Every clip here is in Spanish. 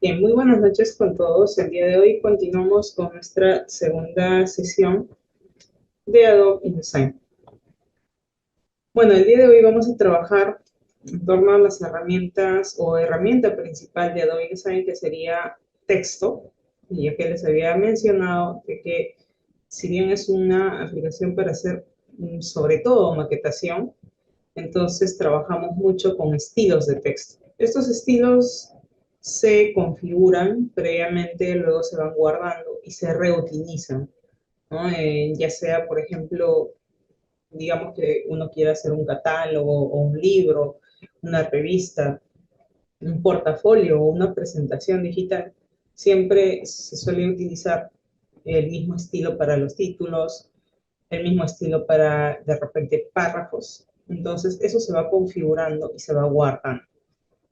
Bien, muy buenas noches con todos. El día de hoy continuamos con nuestra segunda sesión de Adobe InDesign. Bueno, el día de hoy vamos a trabajar en torno a las herramientas o herramienta principal de Adobe InDesign, que sería texto, y ya que les había mencionado de que si bien es una aplicación para hacer sobre todo maquetación, entonces trabajamos mucho con estilos de texto. Estos estilos se configuran previamente, luego se van guardando y se reutilizan, ¿no? Ya sea, por ejemplo, digamos que uno quiere hacer un catálogo o un libro, una revista, un portafolio o una presentación digital, siempre se suele utilizar el mismo estilo para los títulos, el mismo estilo para de repente párrafos. Entonces eso se va configurando y se va guardando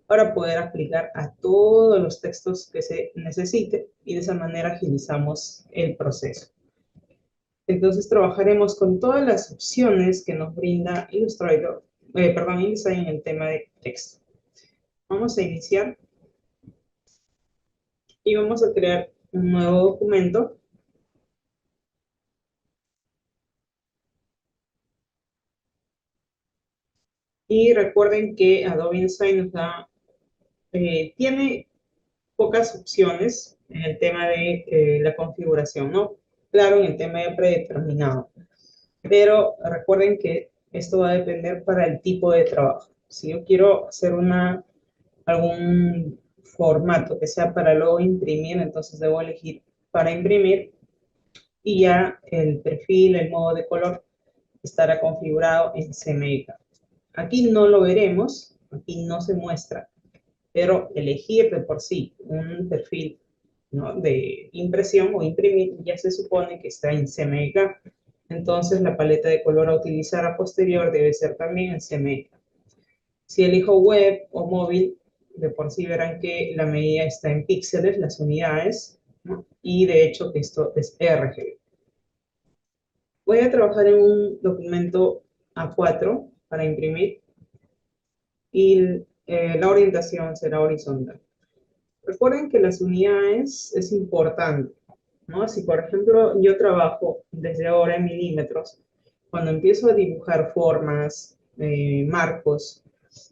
para poder aplicar a todos los textos que se necesite y de esa manera agilizamos el proceso. Entonces trabajaremos con todas las opciones que nos brinda Illustrator, InDesign en el tema de texto. Vamos a iniciar y vamos a crear un nuevo documento. Y recuerden que Adobe InDesign nos da, tiene pocas opciones en el tema de la configuración, ¿no? Claro, en el tema de predeterminado. Pero recuerden que esto va a depender para el tipo de trabajo. Si yo quiero hacer algún formato que sea para luego imprimir, entonces debo elegir para imprimir y ya el perfil, el modo de color estará configurado en CMYK. Aquí no lo veremos, aquí no se muestra, pero elegir de por sí un perfil, ¿no?, de impresión o imprimir ya se supone que está en CMYK. Entonces la paleta de color a utilizar a posterior debe ser también en CMYK. Si elijo web o móvil, de por sí verán que la medida está en píxeles, las unidades, ¿no? Y de hecho que esto es RGB. Voy a trabajar en un documento A4 para imprimir y la orientación será horizontal. Recuerden que las unidades es importante, ¿no? Si por ejemplo yo trabajo desde ahora en milímetros, cuando empiezo a dibujar formas, marcos,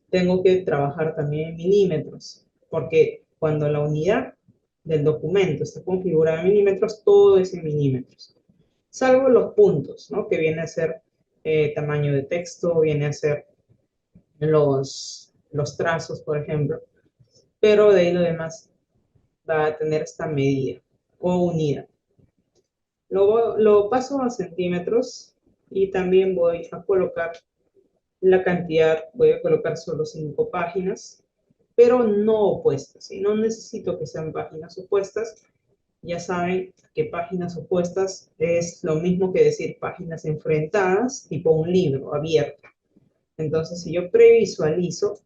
tengo que trabajar también en milímetros, porque cuando la unidad del documento está configurada en milímetros, todo es en milímetros, salvo los puntos, ¿no?, que viene a ser tamaño de texto, viene a ser los trazos, por ejemplo, pero de ahí lo demás va a tener esta medida o unidad. Lo paso a centímetros y también voy a colocar la cantidad, voy a colocar solo 5 páginas, pero no opuestas, ¿sí? No necesito que sean páginas opuestas. Ya saben que páginas opuestas es lo mismo que decir páginas enfrentadas, tipo un libro abierto. Entonces, si yo previsualizo,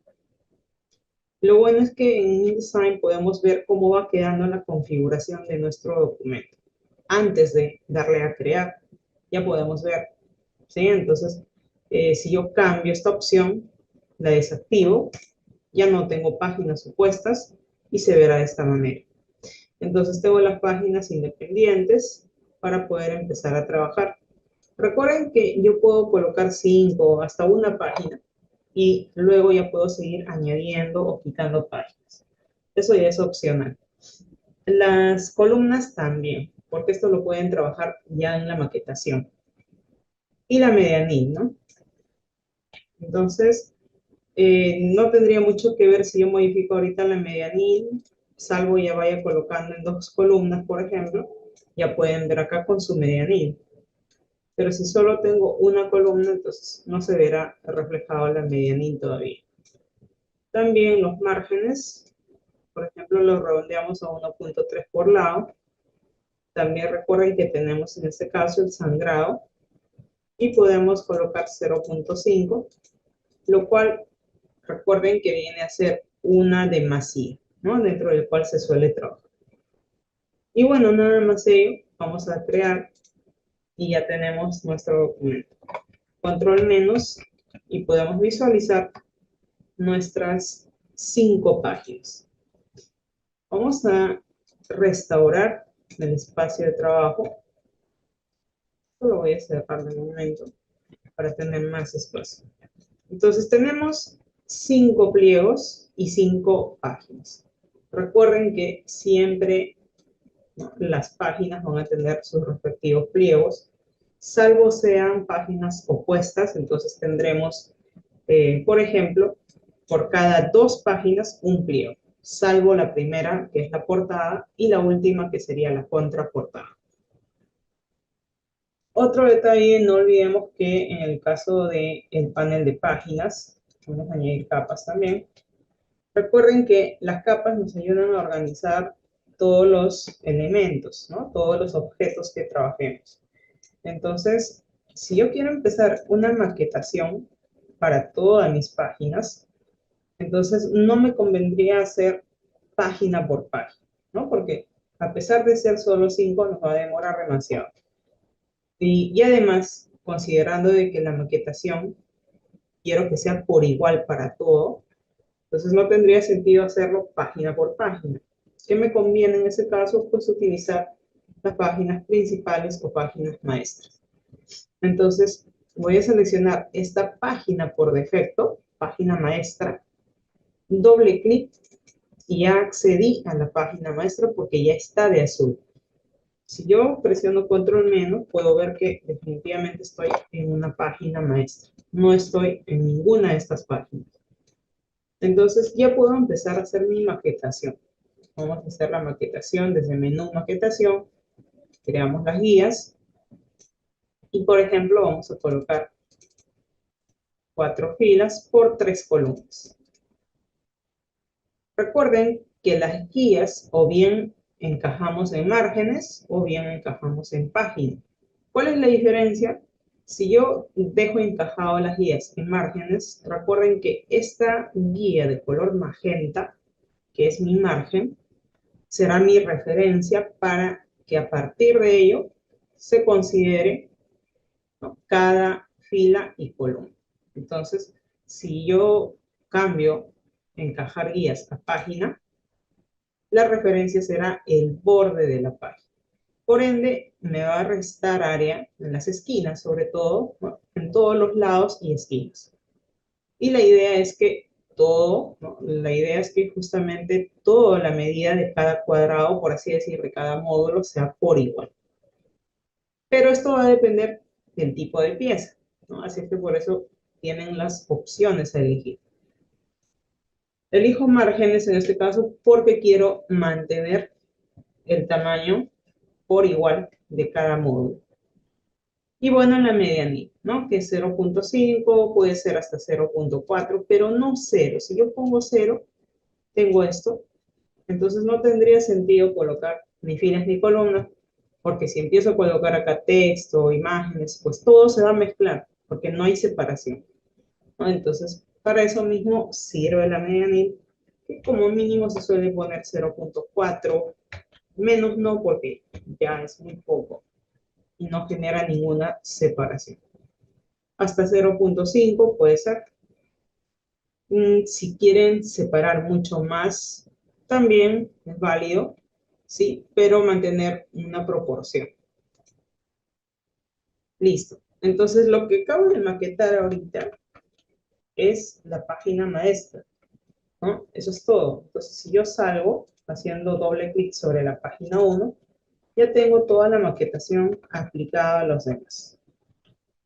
lo bueno es que en InDesign podemos ver cómo va quedando la configuración de nuestro documento. Antes de darle a crear, ya podemos ver, ¿sí? Entonces, si yo cambio esta opción, la desactivo, ya no tengo páginas opuestas y se verá de esta manera. Entonces tengo las páginas independientes para poder empezar a trabajar. Recuerden que yo puedo colocar 5 hasta una página y luego ya puedo seguir añadiendo o quitando páginas. Eso ya es opcional. Las columnas también, porque esto lo pueden trabajar ya en la maquetación. Y la medianía, ¿no? Entonces, no tendría mucho que ver si yo modifico ahorita la medianía, salvo ya vaya colocando en 2 columnas, por ejemplo, ya pueden ver acá con su medianía. Pero si solo tengo una columna, entonces no se verá reflejado la medianía todavía. También los márgenes, por ejemplo, los redondeamos a 1.3 por lado. También recuerden que tenemos en este caso el sangrado y podemos colocar 0.5, lo cual recuerden que viene a ser una demasía, ¿no?, dentro del cual se suele trabajar. Y bueno, nada más ello, vamos a crear y ya tenemos nuestro documento. Control menos y podemos visualizar nuestras 5 páginas. Vamos a restaurar el espacio de trabajo. Lo voy a cerrar de momento para tener más espacio. Entonces tenemos 5 pliegos y 5 páginas. Recuerden que siempre, ¿no?, las páginas van a tener sus respectivos pliegos, salvo sean páginas opuestas. Entonces tendremos, por ejemplo, por cada 2 páginas un pliego, salvo la primera, que es la portada, y la última, que sería la contraportada. Otro detalle, no olvidemos que en el caso del panel de páginas, vamos a añadir capas también. Recuerden que las capas nos ayudan a organizar todos los elementos, ¿no? Todos los objetos que trabajemos. Entonces, si yo quiero empezar una maquetación para todas mis páginas, entonces no me convendría hacer página por página, ¿no? Porque a pesar de ser solo 5, nos va a demorar demasiado. Y además, considerando de que la maquetación quiero que sea por igual para todo, entonces no tendría sentido hacerlo página por página. ¿Qué me conviene en ese caso? Pues utilizar las páginas principales o páginas maestras. Entonces voy a seleccionar esta página por defecto, página maestra, doble clic y ya accedí a la página maestra porque ya está de azul. Si yo presiono control menos, puedo ver que definitivamente estoy en una página maestra. No estoy en ninguna de estas páginas. Entonces ya puedo empezar a hacer mi maquetación. Vamos a hacer la maquetación desde menú maquetación. Creamos las guías. Y por ejemplo, vamos a colocar 4 filas por 3 columnas. Recuerden que las guías o bien encajamos en márgenes o bien encajamos en página. ¿Cuál es la diferencia? Si yo dejo encajado las guías en márgenes, recuerden que esta guía de color magenta, que es mi margen, será mi referencia para que a partir de ello se considere, ¿no?, cada fila y columna. Entonces, si yo cambio encajar guías a página, la referencia será el borde de la página. Por ende, me va a restar área en las esquinas, sobre todo, ¿no?, en todos los lados y esquinas. Y la idea es que todo, ¿no?, la idea es que justamente toda la medida de cada cuadrado, por así decir, de cada módulo, sea por igual. Pero esto va a depender del tipo de pieza, ¿no? Así que por eso tienen las opciones a elegir. Elijo márgenes en este caso porque quiero mantener el tamaño por igual de cada módulo. Y bueno, en la medianía, ¿no?, que es 0.5, puede ser hasta 0.4, pero no 0. Si yo pongo 0, tengo esto. Entonces no tendría sentido colocar ni filas ni columnas, porque si empiezo a colocar acá texto, imágenes, pues todo se va a mezclar, porque no hay separación, ¿no? Entonces, para eso mismo sirve la medianía, que como mínimo se suele poner 0.4, menos no, porque ya es muy poco y no genera ninguna separación. Hasta 0.5 puede ser. Si quieren separar mucho más, también es válido, ¿sí? Pero mantener una proporción. Listo. Entonces, lo que acabo de maquetar ahorita es la página maestra, ¿no? Eso es todo. Entonces, si yo salgo haciendo doble clic sobre la página 1, ya tengo toda la maquetación aplicada a los demás.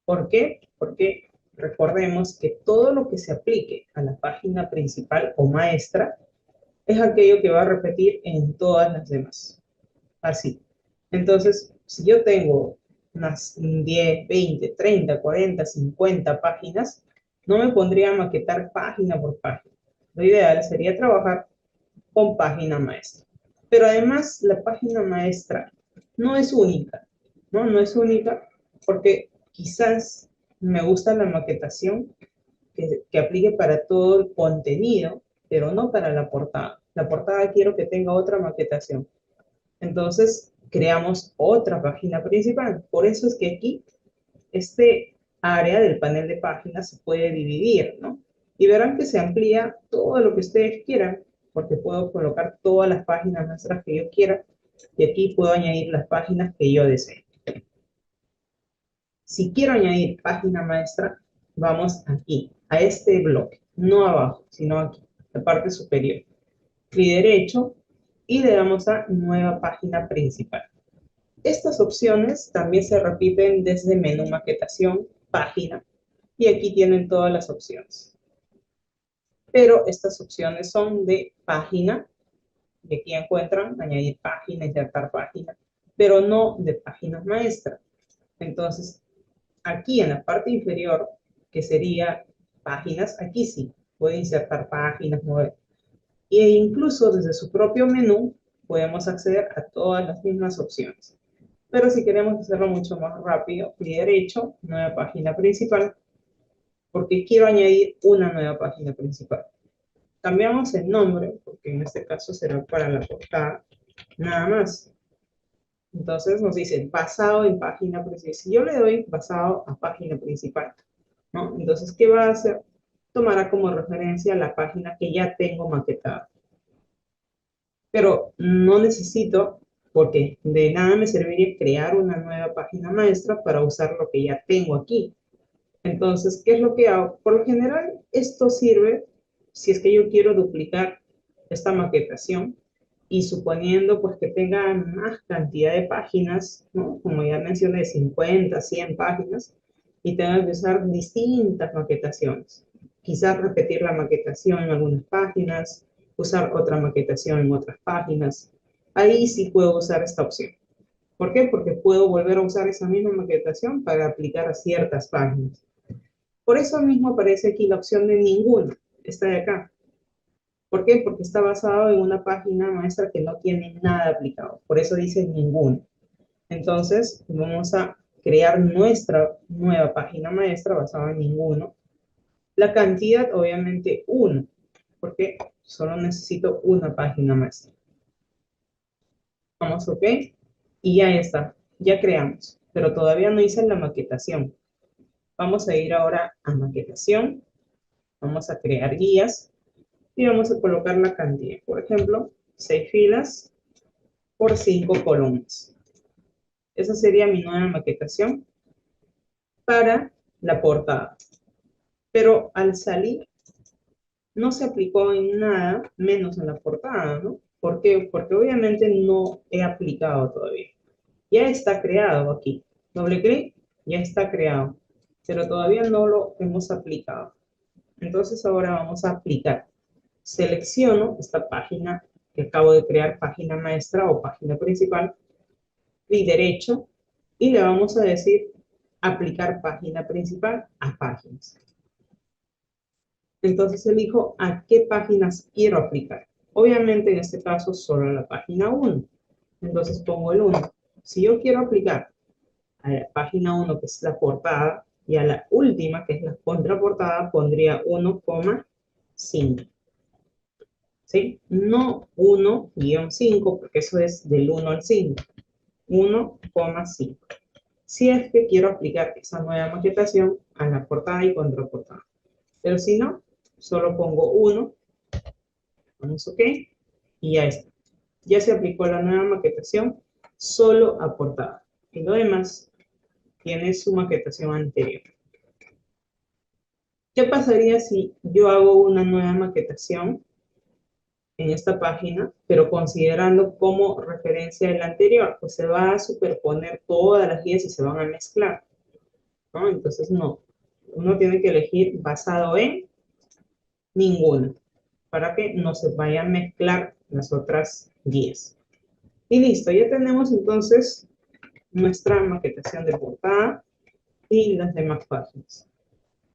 ¿Por qué? Porque recordemos que todo lo que se aplique a la página principal o maestra es aquello que va a repetir en todas las demás. Así. Entonces, si yo tengo unas 10, 20, 30, 40, 50 páginas, no me pondría a maquetar página por página. Lo ideal sería trabajar con página maestra. Pero además, la página maestra no es única, ¿no? No es única porque quizás me gusta la maquetación que aplique para todo el contenido, pero no para la portada. La portada quiero que tenga otra maquetación. Entonces, creamos otra página principal. Por eso es que aquí, este área del panel de páginas se puede dividir, ¿no? Y verán que se amplía todo lo que ustedes quieran. porque puedo colocar todas las páginas maestras que yo quiera y aquí puedo añadir las páginas que yo desee. Si quiero añadir página maestra, vamos aquí, a este bloque, no abajo, sino aquí, la parte superior. Clic derecho y le damos a nueva página principal. Estas opciones también se repiten desde menú maquetación, página, y aquí tienen todas las opciones. Pero estas opciones son de página, y aquí encuentran añadir página, insertar página, pero no de páginas maestras. Entonces, aquí en la parte inferior, que sería páginas, aquí sí, puede insertar páginas, mover. E incluso desde su propio menú, podemos acceder a todas las mismas opciones. Pero si queremos hacerlo mucho más rápido, clic derecho, nueva página principal, porque quiero añadir una nueva página principal. Cambiamos el nombre, porque en este caso será para la portada, nada más. Entonces nos dice basado en página principal. Si yo le doy basado a página principal, ¿no? Entonces, ¿qué va a hacer? Tomará como referencia la página que ya tengo maquetada. Pero no necesito, porque de nada me serviría crear una nueva página maestra para usar lo que ya tengo aquí. Entonces, ¿qué es lo que hago? Por lo general, esto sirve si es que yo quiero duplicar esta maquetación y suponiendo pues que tenga más cantidad de páginas, ¿no? Como ya mencioné, 50, 100 páginas, y tenga que usar distintas maquetaciones. Quizás repetir la maquetación en algunas páginas, usar otra maquetación en otras páginas. Ahí sí puedo usar esta opción. ¿Por qué? Porque puedo volver a usar esa misma maquetación para aplicar a ciertas páginas. Por eso mismo aparece aquí la opción de ninguna, esta de acá. ¿Por qué? Porque está basado en una página maestra que no tiene nada aplicado. Por eso dice ninguno. Entonces, vamos a crear nuestra nueva página maestra basada en ninguno. La cantidad, obviamente, 1, porque solo necesito una página maestra. Vamos, ok. Y ya está. Ya creamos. Pero todavía no hice la maquetación. Vamos a ir ahora a maquetación. Vamos a crear guías. Y vamos a colocar la cantidad. Por ejemplo, 6 filas por 5 columnas. Esa sería mi nueva maquetación para la portada. Pero al salir, no se aplicó en nada, menos en la portada, ¿no? ¿Por qué? Porque obviamente no he aplicado todavía. Ya está creado aquí. Doble clic, ya está creado. Pero todavía no lo hemos aplicado. Entonces ahora vamos a aplicar. Selecciono esta página que acabo de crear, página maestra o página principal, clic derecho y le vamos a decir aplicar página principal a páginas. Entonces elijo a qué páginas quiero aplicar. Obviamente en este caso solo a la página 1. Entonces pongo el 1. Si yo quiero aplicar a la página 1, que es la portada, y a la última, que es la contraportada, pondría 1,5. ¿Sí? No 1-5, porque eso es del 1 al 5. 1,5. Si es que quiero aplicar esa nueva maquetación a la portada y contraportada. Pero si no, solo pongo 1, vamos ok, y ya está. Ya se aplicó la nueva maquetación solo a portada. Y lo demás tiene su maquetación anterior. ¿Qué pasaría si yo hago una nueva maquetación en esta página, pero considerando como referencia el anterior? Pues se va a superponer todas las guías y se van a mezclar, ¿no? Entonces no. Uno tiene que elegir basado en ninguna, para que no se vayan a mezclar las otras guías. Y listo, ya tenemos entonces nuestra maquetación de portada y las demás páginas.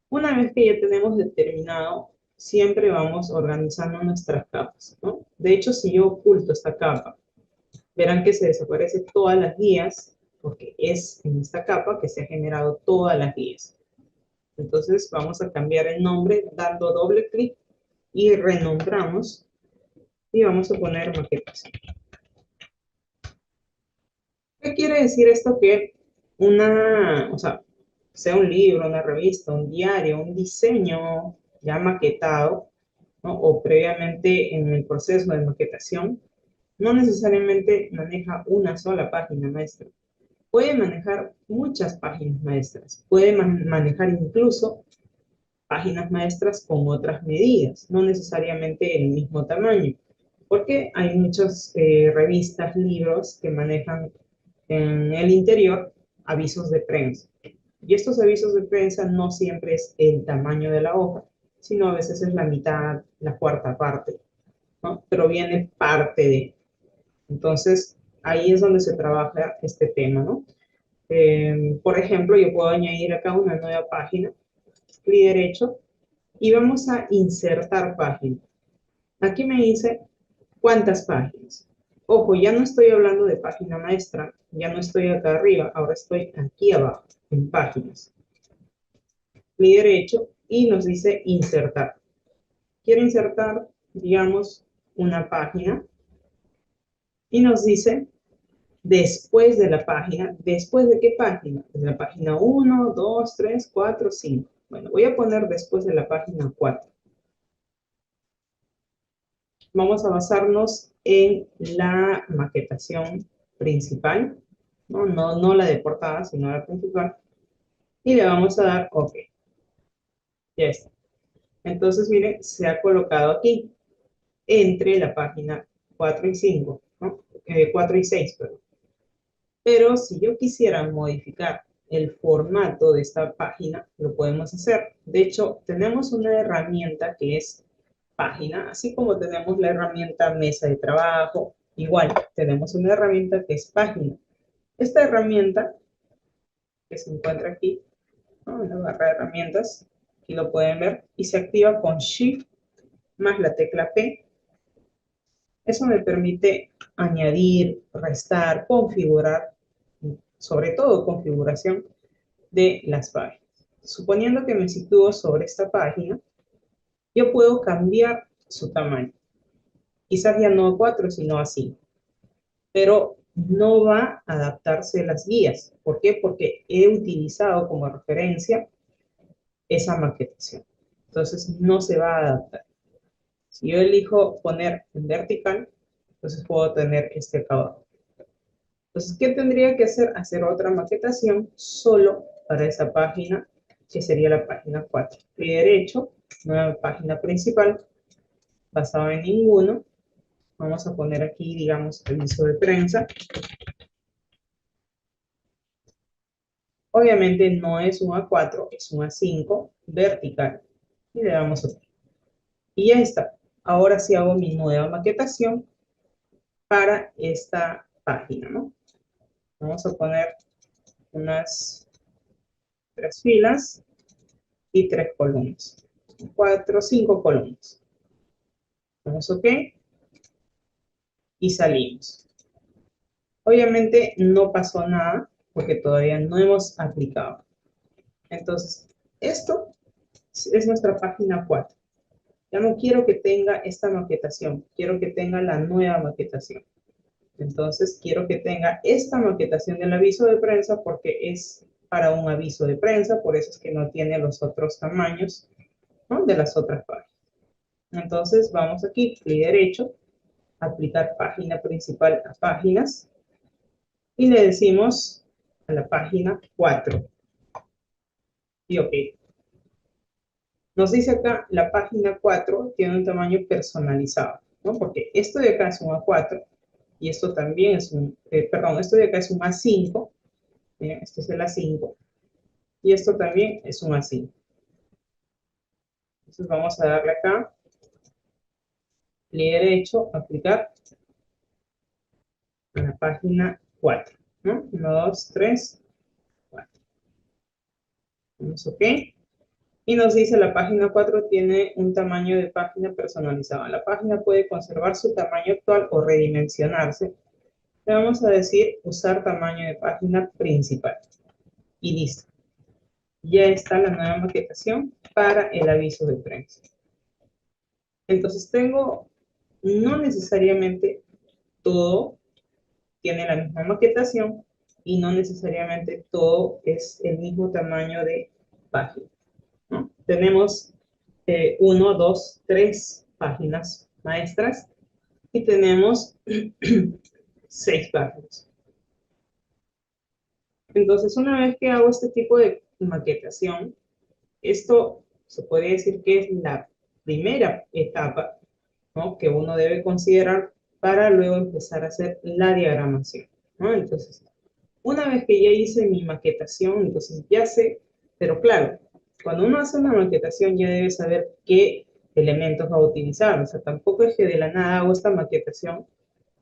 Una vez que ya tenemos determinado, siempre vamos organizando nuestras capas, ¿no? De hecho, si yo oculto esta capa, verán que se desaparecen todas las guías, porque es en esta capa que se han generado todas las guías. Entonces vamos a cambiar el nombre dando doble clic y renombramos y vamos a poner maquetación. ¿Qué quiere decir esto? Que o sea un libro, una revista, un diario, un diseño ya maquetado, ¿no? O previamente en el proceso de maquetación, no necesariamente maneja una sola página maestra. Puede manejar muchas páginas maestras. Puede manejar incluso páginas maestras con otras medidas, no necesariamente el mismo tamaño, porque hay muchas revistas, libros que manejan en el interior avisos de prensa. Y estos avisos de prensa no siempre es el tamaño de la hoja, sino a veces es la mitad, la cuarta parte, ¿no? Pero viene parte de. Entonces, ahí es donde se trabaja este tema, ¿no? Por ejemplo, yo puedo añadir acá una nueva página, clic derecho, y vamos a insertar página. Aquí me dice cuántas páginas. Ojo, ya no estoy hablando de página maestra, ya no estoy acá arriba, ahora estoy aquí abajo, en páginas. Clic derecho y nos dice insertar. Quiero insertar, digamos, una página y nos dice después de la página. ¿Después de qué página? De la página 1, 2, 3, 4, 5. Bueno, voy a poner después de la página 4. Vamos a basarnos en la maquetación principal, no la de portada, sino la principal, y le vamos a dar OK. Ya está. Entonces, miren, se ha colocado aquí, entre la página 4 y 5, ¿no? 4 y 6, perdón. Pero si yo quisiera modificar el formato de esta página, lo podemos hacer. De hecho, tenemos una herramienta que es página, así como tenemos la herramienta mesa de trabajo, igual tenemos una herramienta que es página. Esta herramienta que se encuentra aquí, ¿no? En la barra de herramientas, aquí lo pueden ver, y se activa con Shift más la tecla P. Eso me permite añadir, restar, configurar, sobre todo configuración de las páginas. Suponiendo que me sitúo sobre esta página, yo puedo cambiar su tamaño. Quizás ya no a 4, sino a 5. Pero no va a adaptarse las guías. ¿Por qué? Porque he utilizado como referencia esa maquetación. Entonces no se va a adaptar. Si yo elijo poner en vertical, entonces puedo tener este acabado. Entonces, ¿qué tendría que hacer? Hacer otra maquetación solo para esa página, que sería la página 4. Clic derecho, nueva página principal, basado en ninguno. Vamos a poner aquí, digamos, aviso de prensa. Obviamente no es un A4, es un A5 vertical. Y le damos OK. Y ya está. Ahora sí hago mi nueva maquetación para esta página, ¿no? Vamos a poner unas 3 filas y 3 columnas. 4, 5 columnas. Damos OK y salimos. Obviamente no pasó nada porque todavía no hemos aplicado. Entonces, esto es nuestra página 4. Ya no quiero que tenga esta maquetación, quiero que tenga la nueva maquetación. Entonces, quiero que tenga esta maquetación del aviso de prensa porque es para un aviso de prensa, por eso es que no tiene los otros tamaños, ¿no? De las otras páginas. Entonces, vamos aquí, clic derecho, aplicar página principal a páginas, y le decimos a la página 4. Y OK. Nos dice acá, la página 4 tiene un tamaño personalizado, ¿no? Porque esto de acá es un A4 y esto también es esto de acá es un A5. Miren, esto es el A5 y esto también es un A5. Entonces vamos a darle acá, clic derecho, aplicar a la página 4, ¿no? 1, 2, 3, 4. Vamos OK. Y nos dice la página 4 tiene un tamaño de página personalizado. La página puede conservar su tamaño actual o redimensionarse. Le vamos a decir usar tamaño de página principal. Y listo. Ya está la nueva maquetación para el aviso de prensa. Entonces tengo, no necesariamente todo tiene la misma maquetación y no necesariamente todo es el mismo tamaño de página, ¿no? Tenemos 1, 2, 3 páginas maestras y tenemos 6 páginas. Entonces, una vez que hago este tipo de maquetación, esto se podría decir que es la primera etapa, ¿no?, que uno debe considerar para luego empezar a hacer la diagramación, ¿no? Entonces, una vez que ya hice mi maquetación, entonces ya sé, pero claro, cuando uno hace una maquetación ya debe saber qué elementos va a utilizar. O sea, tampoco es que de la nada hago esta maquetación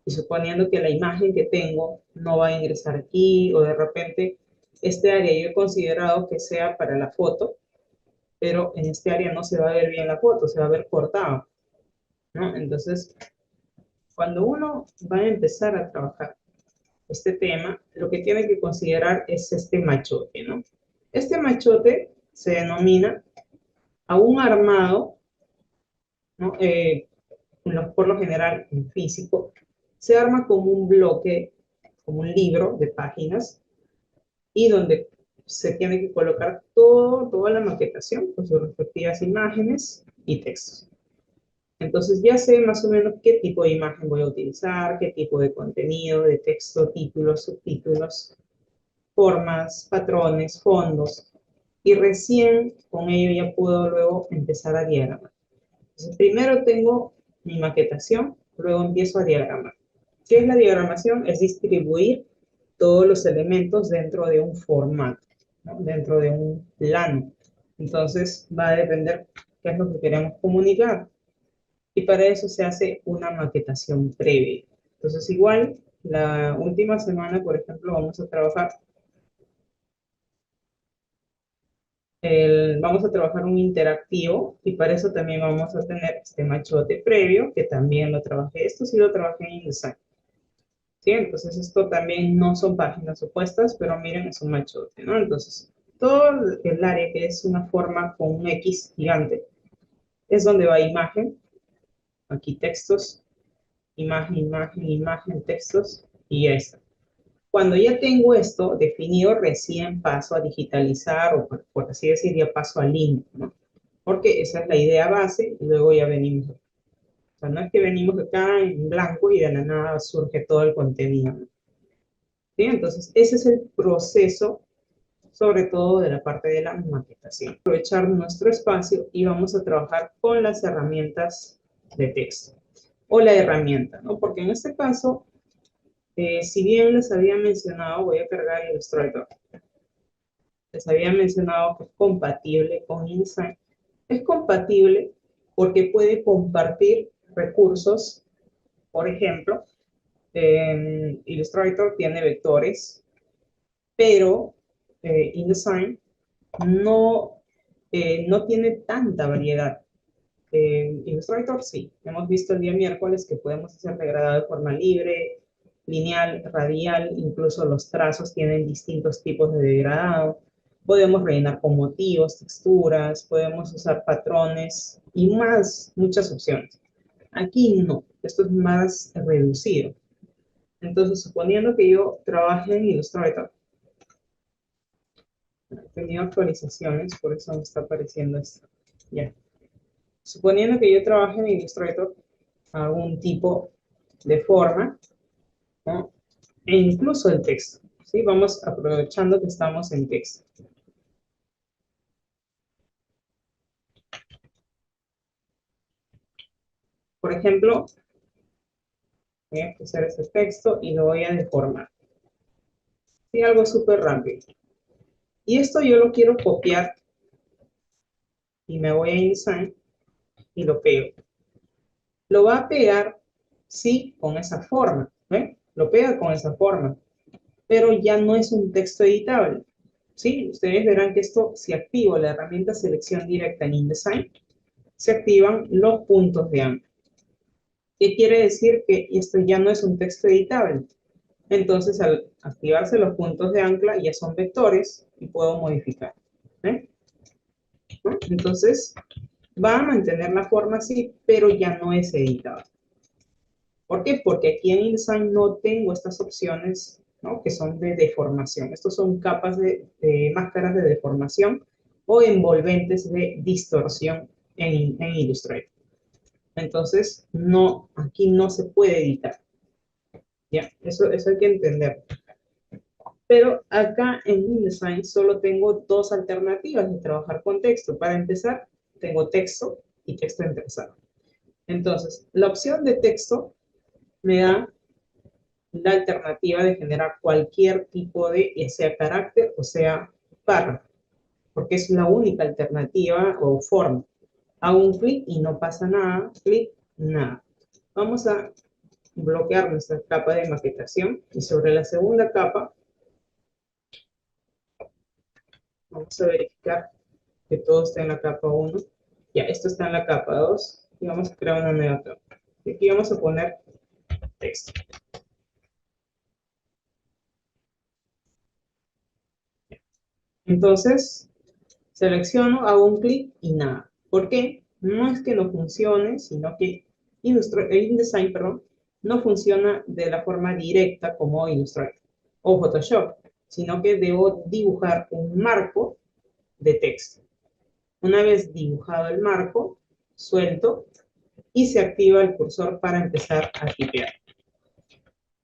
y suponiendo que la imagen que tengo no va a ingresar aquí, o de repente este área yo he considerado que sea para la foto, pero en este área no se va a ver bien la foto, se va a ver cortado, ¿no? Entonces, cuando uno va a empezar a trabajar este tema, lo que tiene que considerar es este machote, ¿no? Este machote se denomina a un armado, ¿no? Por lo general, en físico, se arma como un bloque, como un libro de páginas, y donde se tiene que colocar toda la maquetación con sus respectivas imágenes y textos. Entonces ya sé más o menos qué tipo de imagen voy a utilizar, qué tipo de contenido, de texto, títulos, subtítulos, formas, patrones, fondos, y recién con ello ya puedo luego empezar a diagramar. Entonces, primero tengo mi maquetación, luego empiezo a diagramar. ¿Qué es la diagramación? Es distribuir todos los elementos dentro de un formato, ¿no?, dentro de un plano. Entonces va a depender qué es lo que queremos comunicar. Y para eso se hace una maquetación previa. Entonces igual, la última semana, por ejemplo, vamos a trabajar un interactivo, y para eso también vamos a tener este machote previo, que también lo trabajé. Esto sí lo trabajé en InDesign, ¿sí? Entonces esto también no son páginas opuestas, pero miren, es un machote, ¿no? Entonces, todo el área que es una forma con un X gigante, es donde va imagen, aquí textos, imagen, imagen, imagen, textos, y ya está. Cuando ya tengo esto definido, recién paso a digitalizar, o por así decir, ya paso al link, ¿no? Porque esa es la idea base, y luego ya venimos. O sea, no es que venimos acá en blanco y de la nada surge todo el contenido, ¿no? ¿Sí? Entonces, ese es el proceso, sobre todo de la parte de la maquetación. Aprovechar nuestro espacio y vamos a trabajar con las herramientas de texto, o la herramienta, ¿no? Porque en este caso, si bien les había mencionado, voy a cargar Illustrator, les había mencionado que es compatible con InDesign. Es compatible porque puede compartir recursos. Por ejemplo, Illustrator tiene vectores, pero InDesign no, no tiene tanta variedad. Illustrator sí, hemos visto el día miércoles que podemos hacer degradado de forma libre, lineal, radial, incluso los trazos tienen distintos tipos de degradado. Podemos rellenar con motivos, texturas, podemos usar patrones y más, muchas opciones. Aquí no, esto es más reducido. Entonces, suponiendo que yo trabaje en Illustrator, he tenido actualizaciones, por eso me está apareciendo esto. Ya. Suponiendo que yo trabaje en Illustrator, algún tipo de forma, ¿no?, e incluso el texto, ¿sí? Vamos aprovechando que estamos en texto. Por ejemplo, voy a hacer este texto y lo voy a deformar. ¿Sí? Algo súper rápido. Y esto yo lo quiero copiar y me voy a InDesign y lo pego. Lo va a pegar, sí, con esa forma, ¿ven? Lo pega con esa forma, pero ya no es un texto editable, ¿sí? Ustedes verán que esto, si activo la herramienta selección directa en InDesign, se activan los puntos de ancla. ¿Qué quiere decir? Que esto ya no es un texto editable. Entonces, al activarse los puntos de ancla, ya son vectores y puedo modificar, ¿eh? ¿No? Entonces, va a mantener la forma así, pero ya no es editable. ¿Por qué? Porque aquí en InDesign no tengo estas opciones, ¿no?, que son de deformación. Estos son capas de máscaras de deformación o envolventes de distorsión en Illustrator. Entonces, no, aquí no se puede editar. Ya, eso hay que entender. Pero acá en InDesign solo tengo dos alternativas de trabajar con texto. Para empezar, tengo texto y texto empezado. Entonces, la opción de texto me da la alternativa de generar cualquier tipo de, ya sea carácter o sea párrafo, porque es la única alternativa o forma. Hago un clic y no pasa nada, clic, nada. Vamos a bloquear nuestra capa de maquetación y sobre la segunda capa vamos a verificar que todo está en la capa 1. Ya, esto está en la capa 2 y vamos a crear una nueva capa. Y aquí vamos a poner texto. Entonces, selecciono, hago un clic y nada. ¿Por qué? No es que no funcione, sino que InDesign, perdón, no funciona de la forma directa como Illustrator o Photoshop, sino que debo dibujar un marco de texto. Una vez dibujado el marco, suelto y se activa el cursor para empezar a tipear.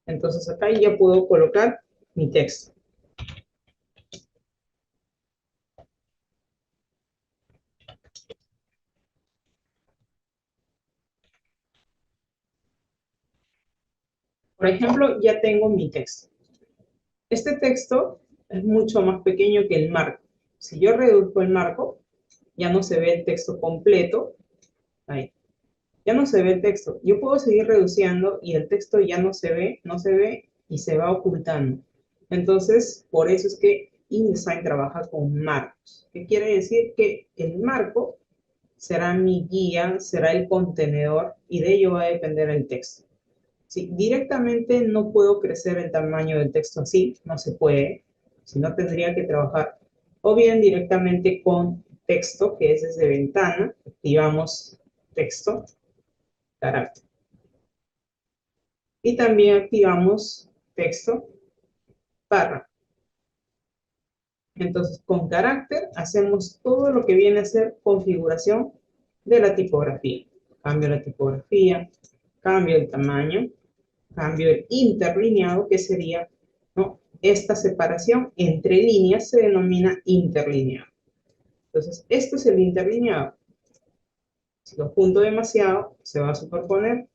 Entonces acá ya puedo colocar mi texto. Por ejemplo, ya tengo mi texto. Este texto es mucho más pequeño que el marco. Si yo reduzco el marco, ya no se ve el texto completo. Ahí. Ya no se ve el texto. Yo puedo seguir reduciendo y el texto ya no se ve, no se ve y se va ocultando. Entonces, por eso es que InDesign trabaja con marcos. ¿Qué quiere decir? Que el marco será mi guía, será el contenedor y de ello va a depender el texto. Sí, directamente no puedo crecer el tamaño del texto así, no se puede, sino tendría que trabajar o bien directamente con texto, que es desde ventana, activamos texto, carácter. Y también activamos texto, párrafo. Entonces, con carácter hacemos todo lo que viene a ser configuración de la tipografía. Cambio la tipografía, cambio el tamaño, cambio el interlineado, que sería, ¿no? Esta separación entre líneas se denomina interlineado. Entonces, esto es el interlineado. Si lo junto demasiado, se va a superponer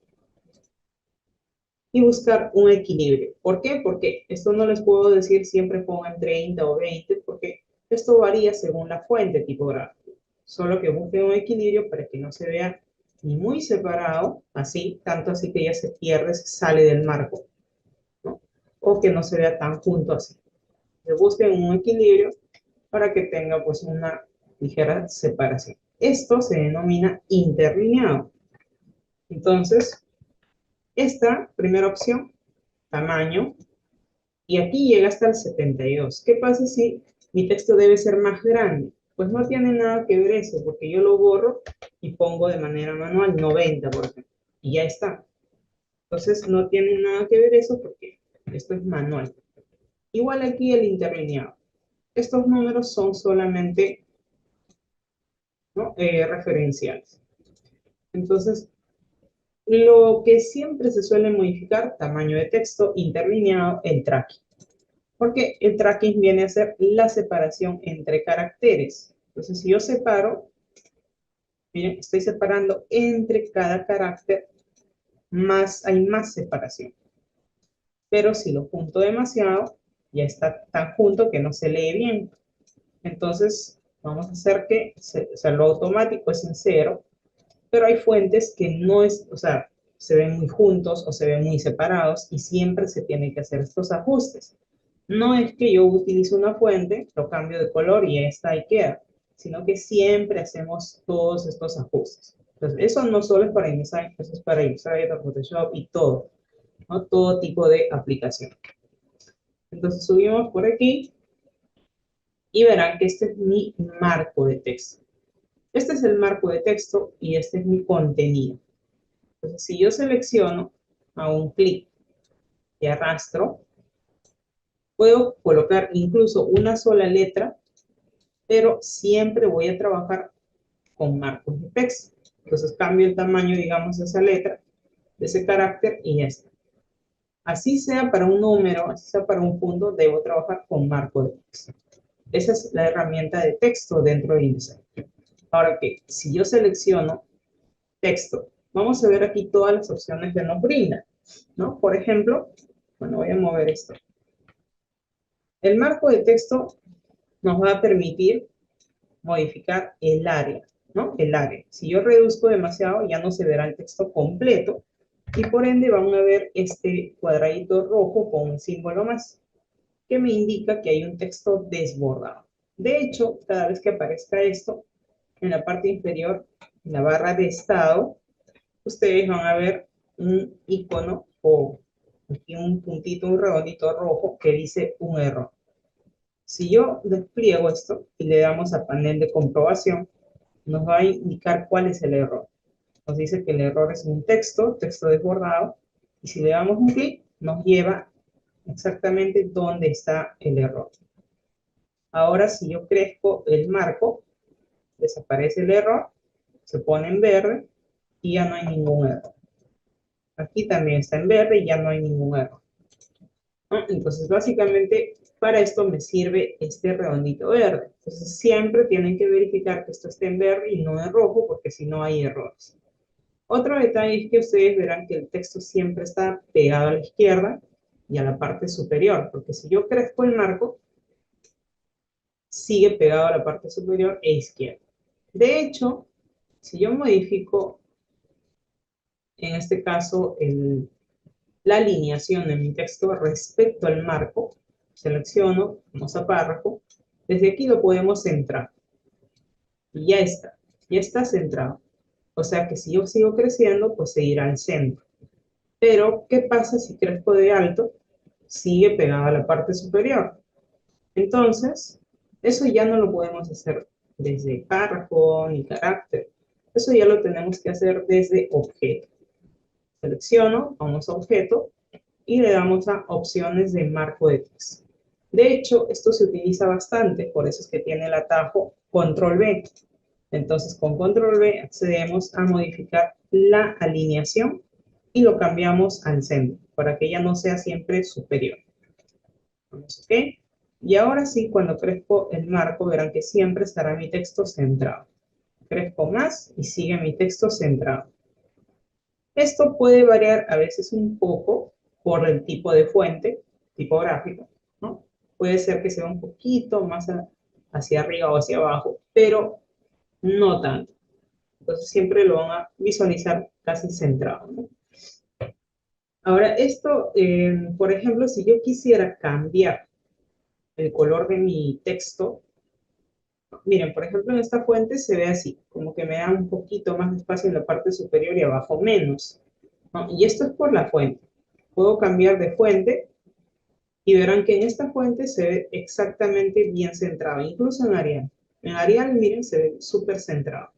y buscar un equilibrio. ¿Por qué? Porque esto no les puedo decir siempre pongan 30 o 20, porque esto varía según la fuente tipográfica. Solo que busque un equilibrio para que no se vea ni muy separado, así, tanto así que ya se pierde, se sale del marco, ¿no? O que no se vea tan junto así. Se busque un equilibrio para que tenga pues una ligera separación. Esto se denomina interlineado. Entonces, esta primera opción, tamaño, y aquí llega hasta el 72. ¿Qué pasa si mi texto debe ser más grande? Pues no tiene nada que ver eso, porque yo lo borro y pongo de manera manual 90, por ejemplo, y ya está. Entonces no tiene nada que ver eso porque esto es manual. Igual aquí el interlineado. Estos números son solamente, ¿no? Referenciales. Entonces, lo que siempre se suele modificar, tamaño de texto, interlineado, el tracking. Porque el tracking viene a ser la separación entre caracteres. Entonces, si yo separo, miren, estoy separando entre cada carácter, hay más separación. Pero si lo junto demasiado, ya está tan junto que no se lee bien. Entonces, vamos a hacer que, o sea, lo automático es en cero, pero hay fuentes que no es, o sea, se ven muy juntos o se ven muy separados y siempre se tienen que hacer estos ajustes. No es que yo utilice una fuente, lo cambio de color y esta ahí queda, sino que siempre hacemos todos estos ajustes. Entonces, eso no solo es para InDesign, eso es para Illustrator, Photoshop y todo, ¿no? Todo tipo de aplicación. Entonces, subimos por aquí y verán que este es mi marco de texto. Este es el marco de texto y este es mi contenido. Entonces, si yo selecciono, hago un clic y arrastro, puedo colocar incluso una sola letra, pero siempre voy a trabajar con marcos de texto. Entonces cambio el tamaño, digamos, de esa letra, de ese carácter y ya está. Así sea para un número, así sea para un punto, debo trabajar con marco de texto. Esa es la herramienta de texto dentro de InDesign. Ahora que si yo selecciono texto, vamos a ver aquí todas las opciones que nos brinda, ¿no? Por ejemplo, bueno, voy a mover esto. El marco de texto nos va a permitir modificar el área, ¿no? El área. Si yo reduzco demasiado, ya no se verá el texto completo y por ende van a ver este cuadradito rojo con un símbolo más que me indica que hay un texto desbordado. De hecho, cada vez que aparezca esto, en la parte inferior, en la barra de estado, ustedes van a ver un icono o aquí un puntito, un redondito rojo que dice un error. Si yo despliego esto y le damos a panel de comprobación, nos va a indicar cuál es el error. Nos dice que el error es un texto desbordado, y si le damos un clic, nos lleva exactamente dónde está el error. Ahora, si yo crezco el marco, desaparece el error, se pone en verde y ya no hay ningún error. Aquí también está en verde y ya no hay ningún error, ¿no? Entonces, básicamente, para esto me sirve este redondito verde. Entonces, siempre tienen que verificar que esto esté en verde y no en rojo, porque si no hay errores. Otro detalle es que ustedes verán que el texto siempre está pegado a la izquierda y a la parte superior, porque si yo crezco el marco, sigue pegado a la parte superior e izquierda. De hecho, si yo modifico, en este caso, la alineación de mi texto respecto al marco, selecciono, vamos a párrafo, desde aquí lo podemos centrar. Y ya está centrado. O sea que si yo sigo creciendo, pues seguirá al centro. Pero, ¿qué pasa si crezco de alto? Sigue pegado a la parte superior. Entonces, eso ya no lo podemos hacer desde párrafo ni carácter. Eso ya lo tenemos que hacer desde objeto. Selecciono, vamos a objeto y le damos a opciones de marco de texto. De hecho, esto se utiliza bastante, por eso es que tiene el atajo control B. Entonces, con control B accedemos a modificar la alineación y lo cambiamos al centro, para que ya no sea siempre superior. Vamos, ¿ok? Y ahora sí, cuando crezco el marco, verán que siempre estará mi texto centrado. Crezco más y sigue mi texto centrado. Esto puede variar a veces un poco por el tipo de fuente, tipográfico, ¿no? Puede ser que sea un poquito más hacia arriba o hacia abajo, pero no tanto. Entonces siempre lo van a visualizar casi centrado, ¿no? Ahora esto, por ejemplo, si yo quisiera cambiar el color de mi texto, miren, por ejemplo, en esta fuente se ve así, como que me da un poquito más de espacio en la parte superior y abajo menos, ¿no? Y esto es por la fuente. Puedo cambiar de fuente y verán que en esta fuente se ve exactamente bien centrado, incluso en Arial. En Arial, miren, se ve súper centrado.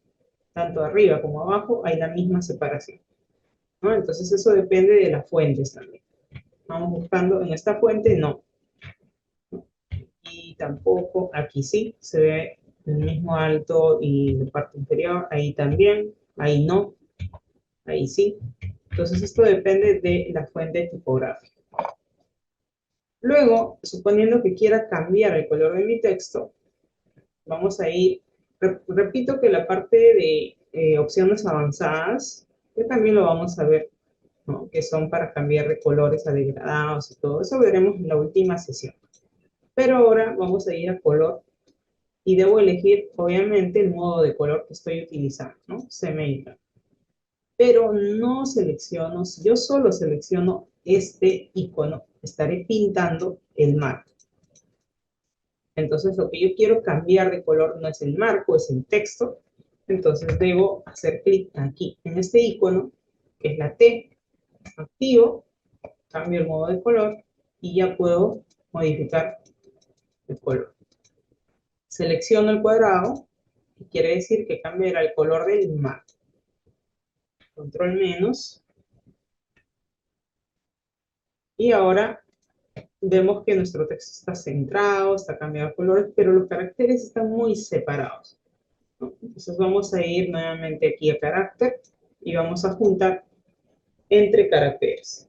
Tanto arriba como abajo hay la misma separación, ¿no? Entonces eso depende de las fuentes también. Vamos buscando en esta fuente, no. Y tampoco, aquí sí, se ve el mismo alto y la parte inferior, ahí también, ahí no, ahí sí. Entonces esto depende de la fuente tipográfica. Luego, suponiendo que quiera cambiar el color de mi texto, vamos a ir, repito que la parte de opciones avanzadas, que también lo vamos a ver, ¿no? Que son para cambiar de colores a degradados y todo eso, veremos en la última sesión. Pero ahora vamos a ir a color y debo elegir, obviamente, el modo de color que estoy utilizando, ¿no? CMYK. Pero no selecciono, si yo solo selecciono este icono, estaré pintando el marco. Entonces, lo que yo quiero cambiar de color no es el marco, es el texto. Entonces, debo hacer clic aquí, en este icono, que es la T, activo, cambio el modo de color y ya puedo modificar el color. Selecciono el cuadrado, que quiere decir que cambiará el color del marco. Control menos. Y ahora vemos que nuestro texto está centrado, está cambiado de colores, pero los caracteres están muy separados. ¿no? Entonces vamos a ir nuevamente aquí a carácter y vamos a juntar entre caracteres.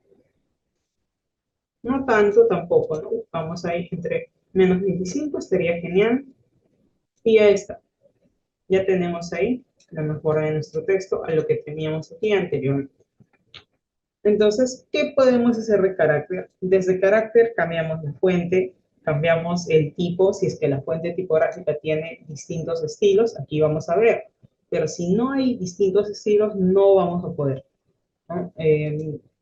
No tanto tampoco, ¿no? Vamos a ir entre menos 25, estaría genial. Y ya está. Ya tenemos ahí la mejora de nuestro texto a lo que teníamos aquí anteriormente. Entonces, ¿qué podemos hacer de carácter? Desde carácter cambiamos la fuente, cambiamos el tipo, si es que la fuente tipográfica tiene distintos estilos, aquí vamos a ver. Pero si no hay distintos estilos, no vamos a poder, ¿no?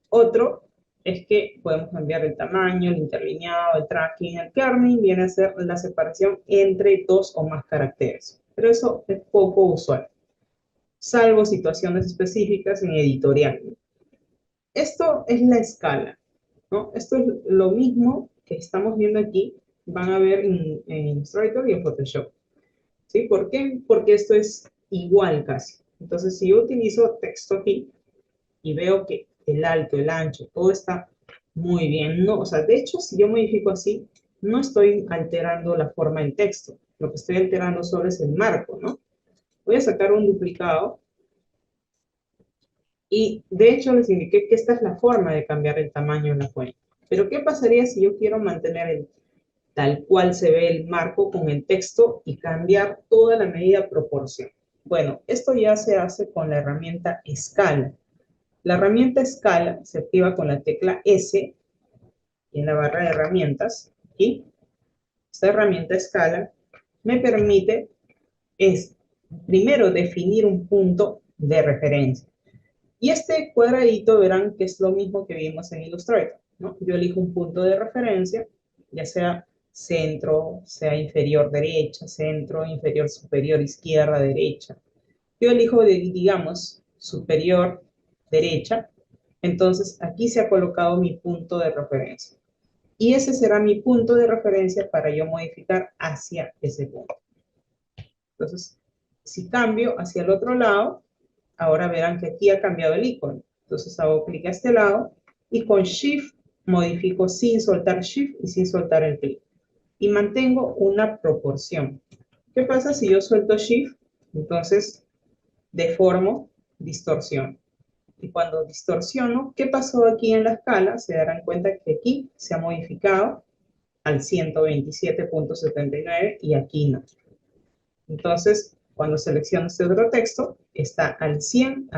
Otro es que podemos cambiar el tamaño, el interlineado, el tracking, el kerning, viene a ser la separación entre dos o más caracteres. Pero eso es poco usual, salvo situaciones específicas en editorial. Esto es la escala, ¿no? Esto es lo mismo que estamos viendo aquí, van a ver en Illustrator y en Photoshop. ¿Sí? ¿Por qué? Porque esto es igual casi. Entonces, si yo utilizo texto aquí y veo que el alto, el ancho, todo está muy bien, no, o sea, de hecho, si yo modifico así, no estoy alterando la forma del texto. Lo que estoy alterando solo es el marco, ¿no? Voy a sacar un duplicado y de hecho les indiqué que esta es la forma de cambiar el tamaño en la fuente. Pero ¿qué pasaría si yo quiero mantener tal cual se ve el marco con el texto y cambiar toda la medida proporción? Bueno, esto ya se hace con la herramienta escala. La herramienta escala se activa con la tecla S en la barra de herramientas. Y esta herramienta escala me permite primero definir un punto de referencia. Y este cuadradito verán que es lo mismo que vimos en Illustrator, ¿no? Yo elijo un punto de referencia, ya sea centro, sea inferior derecha, centro, inferior superior izquierda, derecha. Yo elijo, digamos, superior derecha, entonces aquí se ha colocado mi punto de referencia. Y ese será mi punto de referencia para yo modificar hacia ese punto. Entonces, si cambio hacia el otro lado, ahora verán que aquí ha cambiado el icono. Entonces hago clic a este lado y con Shift modifico sin soltar Shift y sin soltar el clic. Y mantengo una proporción. ¿Qué pasa si yo suelto Shift? Entonces deformo, distorsiono. Y cuando distorsiono, ¿qué pasó aquí en la escala? Se darán cuenta que aquí se ha modificado al 127.79 y aquí no. Entonces, cuando selecciono este otro texto, está al 100,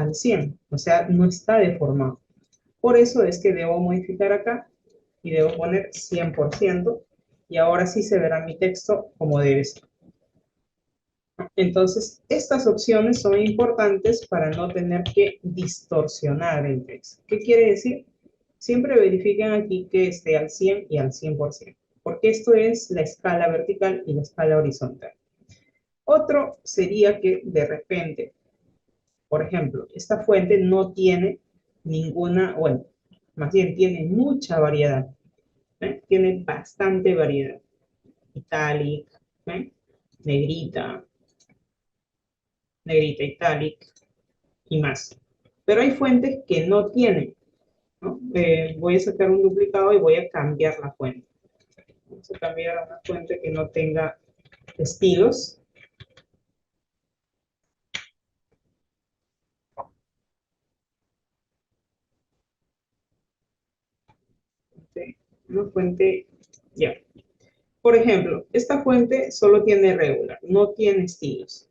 o sea, no está deformado. Por eso es que debo modificar acá y debo poner 100% y ahora sí se verá mi texto como debe ser. Entonces, estas opciones son importantes para no tener que distorsionar el texto. ¿Qué quiere decir? Siempre verifiquen aquí que esté al 100 y al 100%, porque esto es la escala vertical y la escala horizontal. Otro sería que de repente, por ejemplo, esta fuente no tiene ninguna, bueno, más bien tiene mucha variedad, ¿eh? Tiene bastante variedad. Italic, ¿eh? Negrita, negrita italic y más. Pero hay fuentes que no tienen, ¿no? Voy a sacar un duplicado y voy a cambiar la fuente. Vamos a cambiar a una fuente que no tenga estilos. ¿Sí? Una fuente, ya. Por ejemplo, esta fuente solo tiene regular, no tiene estilos.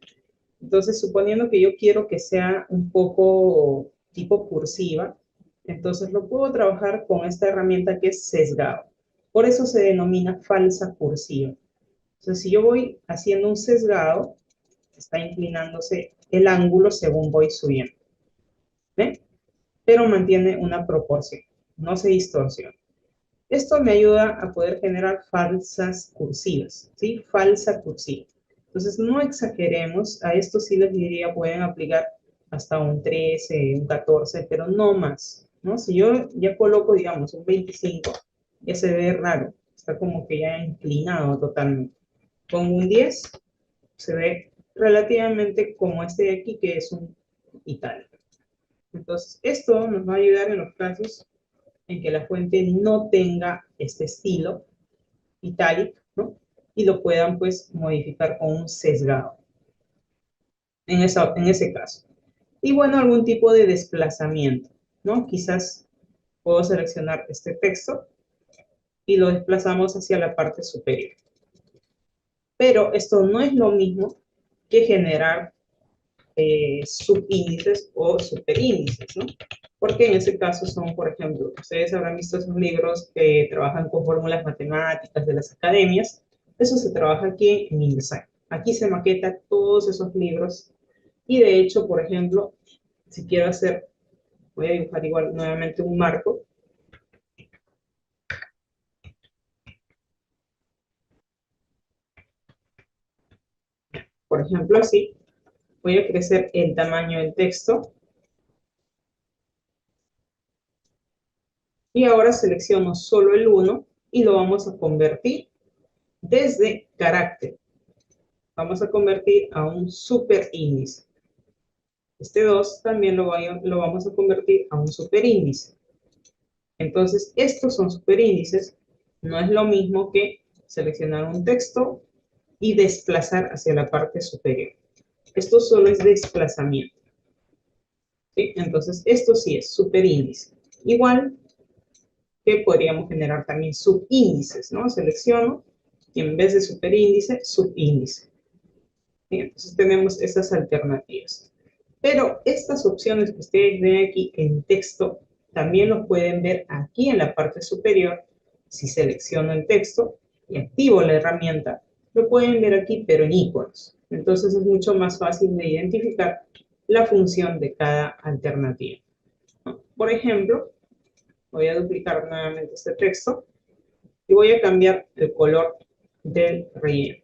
Entonces, suponiendo que yo quiero que sea un poco tipo cursiva, entonces lo puedo trabajar con esta herramienta que es sesgado. Por eso se denomina falsa cursiva. Entonces, si yo voy haciendo un sesgado, está inclinándose el ángulo según voy subiendo. ¿Ven? Pero mantiene una proporción, no se distorsiona. Esto me ayuda a poder generar falsas cursivas, ¿sí? Falsa cursiva. Entonces, no exageremos, a esto sí les diría, pueden aplicar hasta un 13, un 14, pero no más, ¿no? Si yo ya coloco, digamos, un 25, ya se ve raro, está como que ya inclinado totalmente. Con un 10, se ve relativamente como este de aquí, que es un itálico. Entonces, esto nos va a ayudar en los casos en que la fuente no tenga este estilo italic, ¿no? Y lo puedan pues modificar con un sesgado. en ese caso. Y bueno, algún tipo de desplazamiento, ¿no? Quizás puedo seleccionar este texto y lo desplazamos hacia la parte superior. Pero esto no es lo mismo que generar subíndices o superíndices, ¿no? Porque en ese caso son, por ejemplo, ustedes habrán visto esos libros que trabajan con fórmulas matemáticas de las academias. Eso se trabaja aquí en InDesign. Aquí se maqueta todos esos libros y de hecho, por ejemplo, si quiero hacer, voy a dibujar igual nuevamente un marco. Por ejemplo, así, voy a crecer el tamaño del texto y ahora selecciono solo el 1 y lo vamos a convertir desde carácter. Vamos a convertir a un superíndice. Este 2 también lo vamos a convertir a un superíndice. Entonces, estos son superíndices. No es lo mismo que seleccionar un texto y desplazar hacia la parte superior. Esto solo es desplazamiento. ¿Sí? Entonces, esto sí es superíndice. Igual que podríamos generar también subíndices, ¿no? Selecciono y en vez de superíndice, subíndice. ¿Sí? Entonces, tenemos estas alternativas. Pero estas opciones que ustedes ven aquí en texto, también los pueden ver aquí en la parte superior. Si selecciono el texto y activo la herramienta, lo pueden ver aquí, pero en iconos. Entonces es mucho más fácil de identificar la función de cada alternativa. Por ejemplo, voy a duplicar nuevamente este texto y voy a cambiar el color del relleno.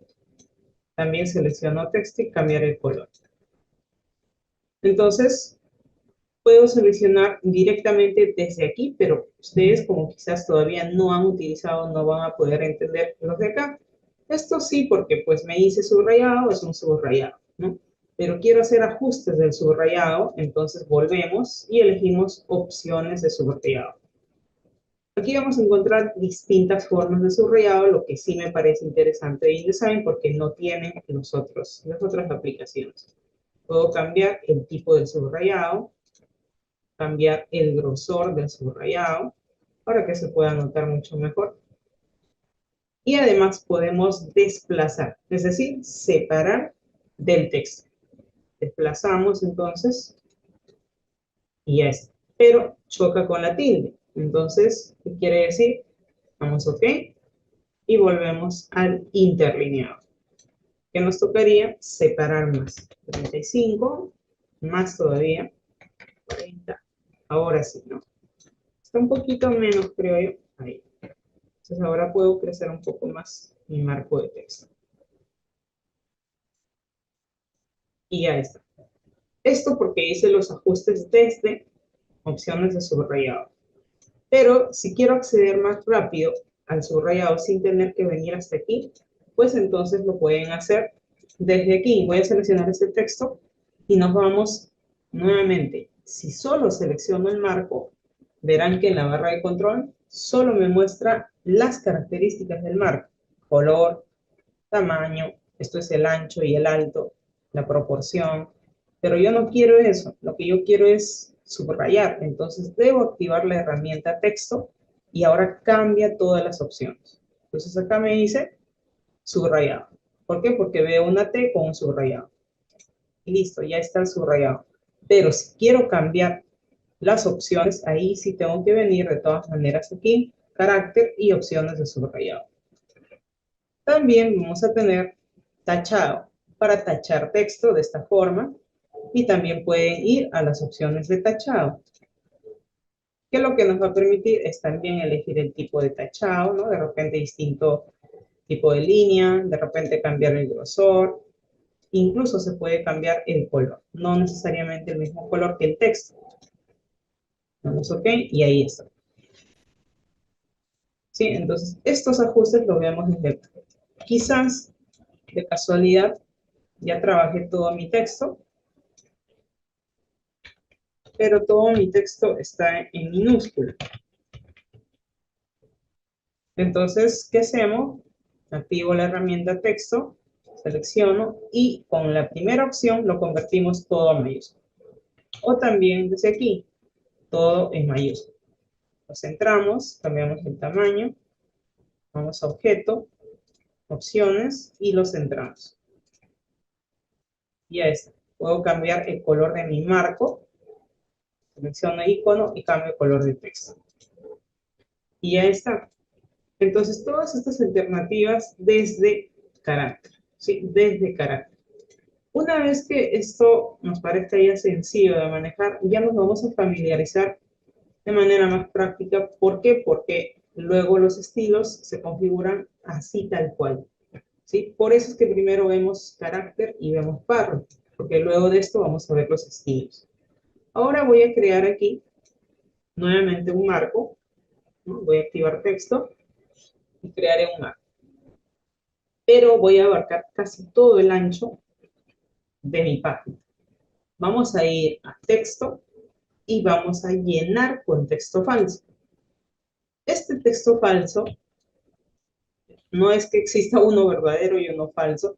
También selecciono texto y cambiar el color. Entonces, puedo seleccionar directamente desde aquí, pero ustedes como quizás todavía no han utilizado, no van a poder entender los de acá. Esto sí, porque pues me dice subrayado, es un subrayado, ¿no? Pero quiero hacer ajustes del subrayado, entonces volvemos y elegimos opciones de subrayado. Aquí vamos a encontrar distintas formas de subrayado, lo que sí me parece interesante de InDesign porque no tienen las otras aplicaciones. Puedo cambiar el tipo del subrayado, cambiar el grosor del subrayado para que se pueda notar mucho mejor. Y además podemos desplazar, es decir, separar del texto. Desplazamos entonces y ya está. Pero choca con la tilde. Entonces, ¿qué quiere decir? Vamos OK y volvemos al interlineado. ¿Qué nos tocaría? Separar más. 35, más todavía, 40. Ahora sí, ¿no? Está un poquito menos, creo yo. Ahí. Entonces ahora puedo crecer un poco más mi marco de texto. Y ya está. Esto porque hice los ajustes desde opciones de subrayado. Pero si quiero acceder más rápido al subrayado sin tener que venir hasta aquí, pues entonces lo pueden hacer desde aquí. Voy a seleccionar este texto y nos vamos nuevamente. Si solo selecciono el marco, verán que en la barra de control solo me muestra las características del marco. Color, tamaño, esto es el ancho y el alto, la proporción, pero yo no quiero eso, lo que yo quiero es subrayar, entonces debo activar la herramienta texto y ahora cambia todas las opciones. Entonces acá me dice subrayado. ¿Por qué? Porque veo una T con un subrayado. Y listo, ya está el subrayado. Pero si quiero cambiar las opciones, ahí sí tengo que venir de todas maneras aquí, carácter y opciones de subrayado. También vamos a tener tachado para tachar texto de esta forma y también pueden ir a las opciones de tachado, que lo que nos va a permitir es también elegir el tipo de tachado, ¿no? De repente distinto tipo de línea, de repente cambiar el grosor, incluso se puede cambiar el color, no necesariamente el mismo color que el texto. Damos OK y ahí está. ¿Sí? Entonces, estos ajustes los vemos desde el... Quizás, de casualidad, ya trabajé todo mi texto, pero todo mi texto está en minúscula. Entonces, ¿qué hacemos? Activo la herramienta texto, Selecciono y con la primera opción lo convertimos todo a mayúscula. O también desde aquí, todo en mayúscula. Lo centramos, cambiamos el tamaño, vamos a objeto, opciones y lo centramos. Ya está. Puedo cambiar el color de mi marco. Selecciono icono y cambio el color de texto. Y ya está. Entonces, todas estas alternativas desde carácter. ¿Sí? Desde carácter. Una vez que esto nos parezca ya sencillo de manejar, ya nos vamos a familiarizar de manera más práctica. ¿Por qué? Porque luego los estilos se configuran así tal cual. ¿Sí? Por eso es que primero vemos carácter y vemos párrafo, porque luego de esto vamos a ver los estilos. Ahora voy a crear aquí nuevamente un marco, ¿no? Voy a activar texto y crearé un marco. Pero voy a abarcar casi todo el ancho de mi página. Vamos a ir a texto y vamos a llenar con texto falso. Este texto falso no es que exista uno verdadero y uno falso,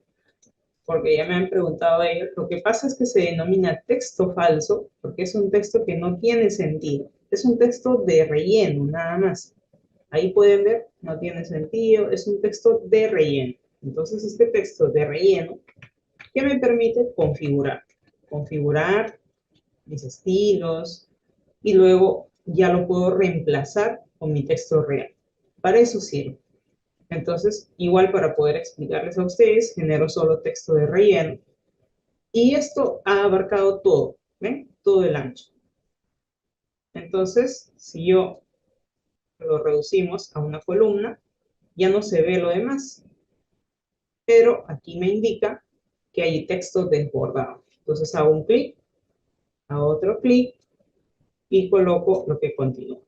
porque ya me han preguntado a ellos. Lo que pasa es que se denomina texto falso porque es un texto que no tiene sentido. Es un texto de relleno, nada más. Ahí pueden ver, no tiene sentido, es un texto de relleno. Entonces, este texto de relleno, ¿qué me permite? Configurar. Configurar mis estilos y luego ya lo puedo reemplazar con mi texto real. Para eso sirve. Entonces, igual para poder explicarles a ustedes, genero solo texto de relleno. Y esto ha abarcado todo, ¿ven? Todo el ancho. Entonces, si yo lo reducimos a una columna, ya no se ve lo demás. Pero aquí me indica que hay texto desbordado. Entonces hago un clic, hago otro clic y coloco lo que continúa.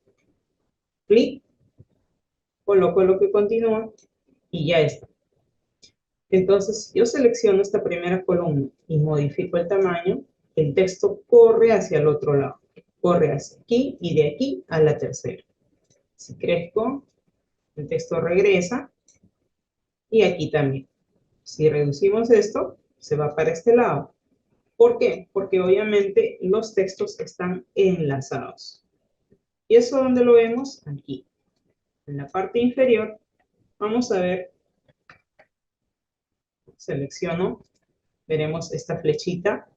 Clic, coloco lo que continúa y ya está. Entonces, yo selecciono esta primera columna y modifico el tamaño, el texto corre hacia el otro lado. Corre hacia aquí y de aquí a la tercera. Si crezco, el texto regresa y aquí también. Si reducimos esto, se va para este lado. ¿Por qué? Porque obviamente los textos están enlazados. ¿Y eso dónde lo vemos? Aquí. En la parte inferior, vamos a ver, selecciono, veremos esta flechita,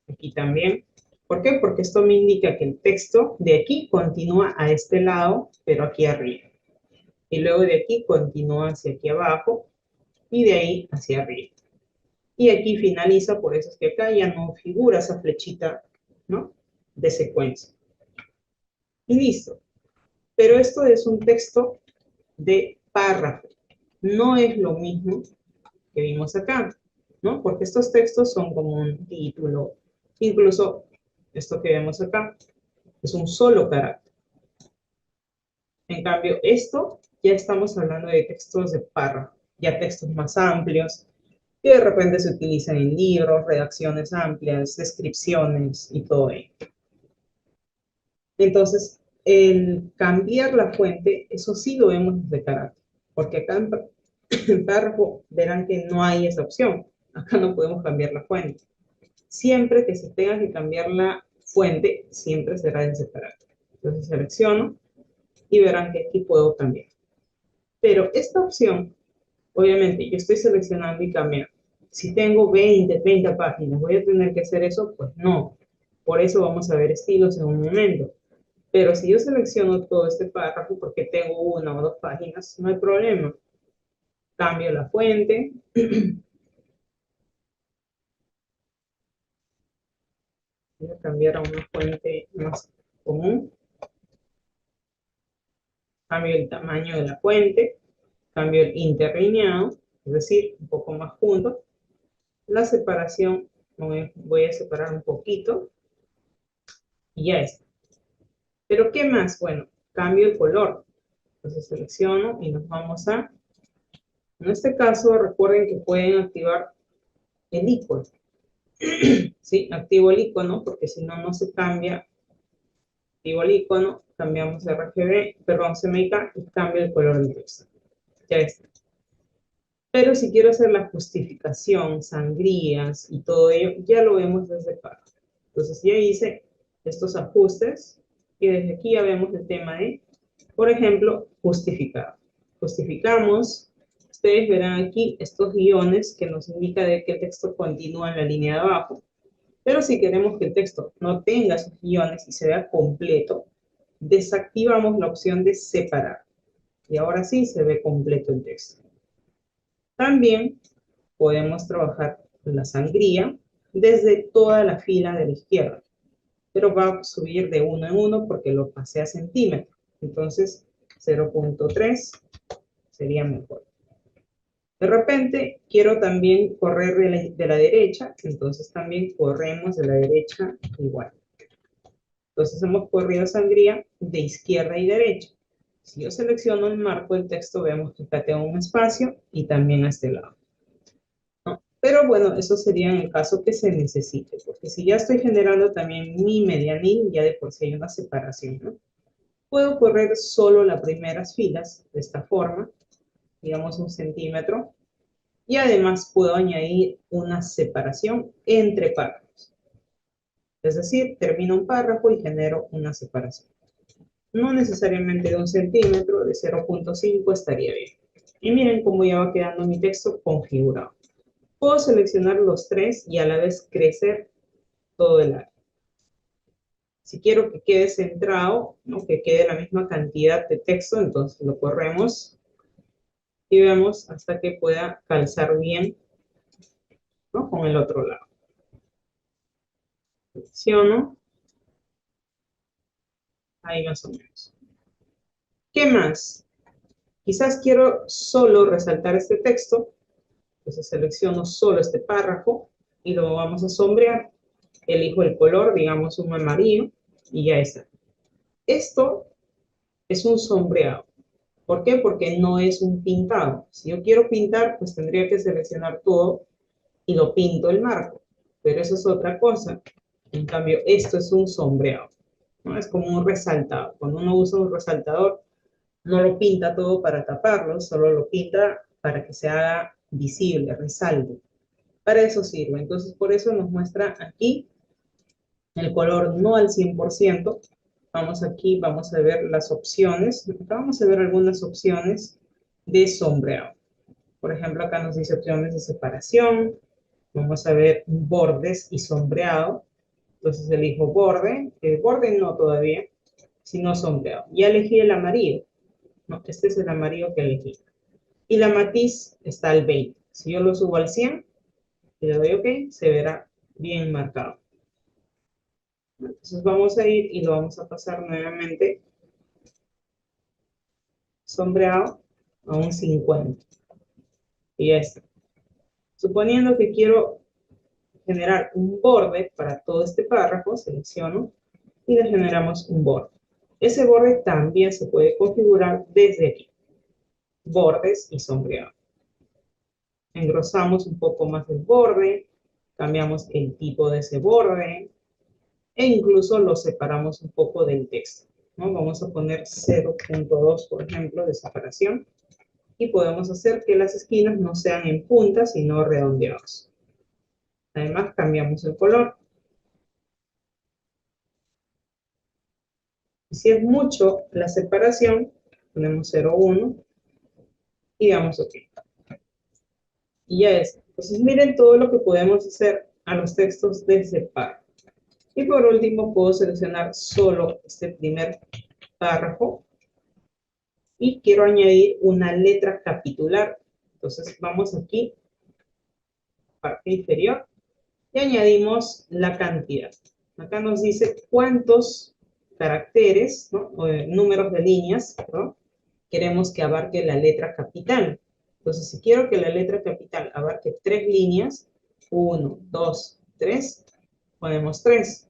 aquí también. ¿Por qué? Porque esto me indica que el texto de aquí continúa a este lado, pero aquí arriba. Y luego de aquí continúa hacia aquí abajo y de ahí hacia arriba. Y aquí finaliza, por eso es que acá ya no figura esa flechita, ¿no? De secuencia. Y listo. Pero esto es un texto de párrafo. No es lo mismo que vimos acá, ¿no? Porque estos textos son como un título. Incluso esto que vemos acá es un solo carácter. En cambio, esto ya estamos hablando de textos de párrafo, ya textos más amplios, que de repente se utilizan en libros, redacciones amplias, descripciones y todo ello. Entonces, el cambiar la fuente, eso sí lo vemos desde carácter, porque acá en párrafo verán que no hay esa opción. Acá no podemos cambiar la fuente. Siempre que se tenga que cambiar la fuente, siempre será desde carácter. Entonces selecciono y verán que aquí puedo cambiar. Pero esta opción, obviamente, yo estoy seleccionando y cambiando. Si tengo 20, 30 páginas, ¿voy a tener que hacer eso? Pues no. Por eso vamos a ver estilos en un momento. Pero si yo selecciono todo este párrafo porque tengo una o dos páginas, no hay problema. Cambio la fuente. Voy a cambiar a una fuente más común. Cambio el tamaño de la fuente. Cambio el interlineado, es decir, un poco más junto. La separación, voy a separar un poquito. Y ya está. ¿Pero qué más? Bueno, cambio el color. Entonces selecciono y nos vamos a... En este caso, recuerden que pueden activar el icono. ¿Sí? Activo el icono porque si no, no se cambia. Activo el icono, cambiamos RGB, perdón, CMYK y cambio el color del texto. Ya está. Pero si quiero hacer la justificación, sangrías y todo ello, ya lo vemos desde párrafo. Entonces ya hice estos ajustes y desde aquí ya vemos el tema de, por ejemplo, justificar. Justificamos, ustedes verán aquí estos guiones que nos indica de que el texto continúa en la línea de abajo. Pero si queremos que el texto no tenga sus guiones y se vea completo, desactivamos la opción de separar. Y ahora sí se ve completo el texto. También podemos trabajar la sangría desde toda la fila de la izquierda, pero va a subir de uno en uno porque lo pasé a centímetros. Entonces, 0.3 sería mejor. De repente, quiero también correr de la derecha, entonces también corremos de la derecha igual. Entonces hemos corrido sangría de izquierda y derecha. Si yo selecciono el marco del texto, vemos que acá tengo un espacio y también a este lado, ¿no? Pero bueno, eso sería en el caso que se necesite, porque si ya estoy generando también mi medianín, ya de por sí hay una separación, ¿no? Puedo correr solo las primeras filas de esta forma, digamos 1 centímetro, y además puedo añadir una separación entre párrafos. Es decir, termino un párrafo y genero una separación. No necesariamente de 1 centímetro, de 0.5 estaría bien. Y miren cómo ya va quedando mi texto configurado. Puedo seleccionar los tres y a la vez crecer todo el área. Si quiero que quede centrado, ¿no? Que quede la misma cantidad de texto, entonces lo corremos y vemos hasta que pueda calzar bien, ¿no? Con el otro lado. Selecciono, ahí más o menos. ¿Qué más? Quizás quiero solo resaltar este texto, entonces selecciono solo este párrafo y lo vamos a sombrear. Elijo el color, digamos un amarillo, y ya está. Esto es un sombreado. ¿Por qué? Porque no es un pintado. Si yo quiero pintar, pues tendría que seleccionar todo y lo pinto el marco. Pero eso es otra cosa. En cambio, esto es un sombreado, ¿no? Es como un resaltado. Cuando uno usa un resaltador, no lo pinta todo para taparlo, solo lo pinta para que se haga visible, resalte. Para eso sirve. Entonces, por eso nos muestra aquí el color no al 100%. Vamos aquí, vamos a ver las opciones. Acá vamos a ver algunas opciones de sombreado. Por ejemplo, acá nos dice opciones de separación. Vamos a ver bordes y sombreado. Entonces elijo borde. Borde no todavía, sino sombreado. Ya elegí el amarillo. No, este es el amarillo que elegí. Y la matiz está al 20. Si yo lo subo al 100 y le doy OK, se verá bien marcado. Entonces vamos a ir y lo vamos a pasar nuevamente sombreado a un 50. Y ya está. Suponiendo que quiero generar un borde para todo este párrafo, selecciono y le generamos un borde. Ese borde también se puede configurar desde aquí. Bordes y sombreado. Engrosamos un poco más el borde, cambiamos el tipo de ese borde e incluso lo separamos un poco del texto, ¿no? Vamos a poner 0.2, por ejemplo, de separación y podemos hacer que las esquinas no sean en punta, sino redondeados. Además, cambiamos el color. Y si es mucho la separación, ponemos 0.1 y damos OK. Y ya es. Entonces, miren todo lo que podemos hacer a los textos desde párrafo. Y por último, puedo seleccionar solo este primer párrafo y quiero añadir una letra capitular. Entonces, vamos aquí, parte inferior, y añadimos la cantidad. Acá nos dice cuántos caracteres, ¿no? O números de líneas, ¿no? Queremos que abarque la letra capital. Entonces, si quiero que la letra capital abarque 3 líneas, 1, 2, 3, ponemos 3.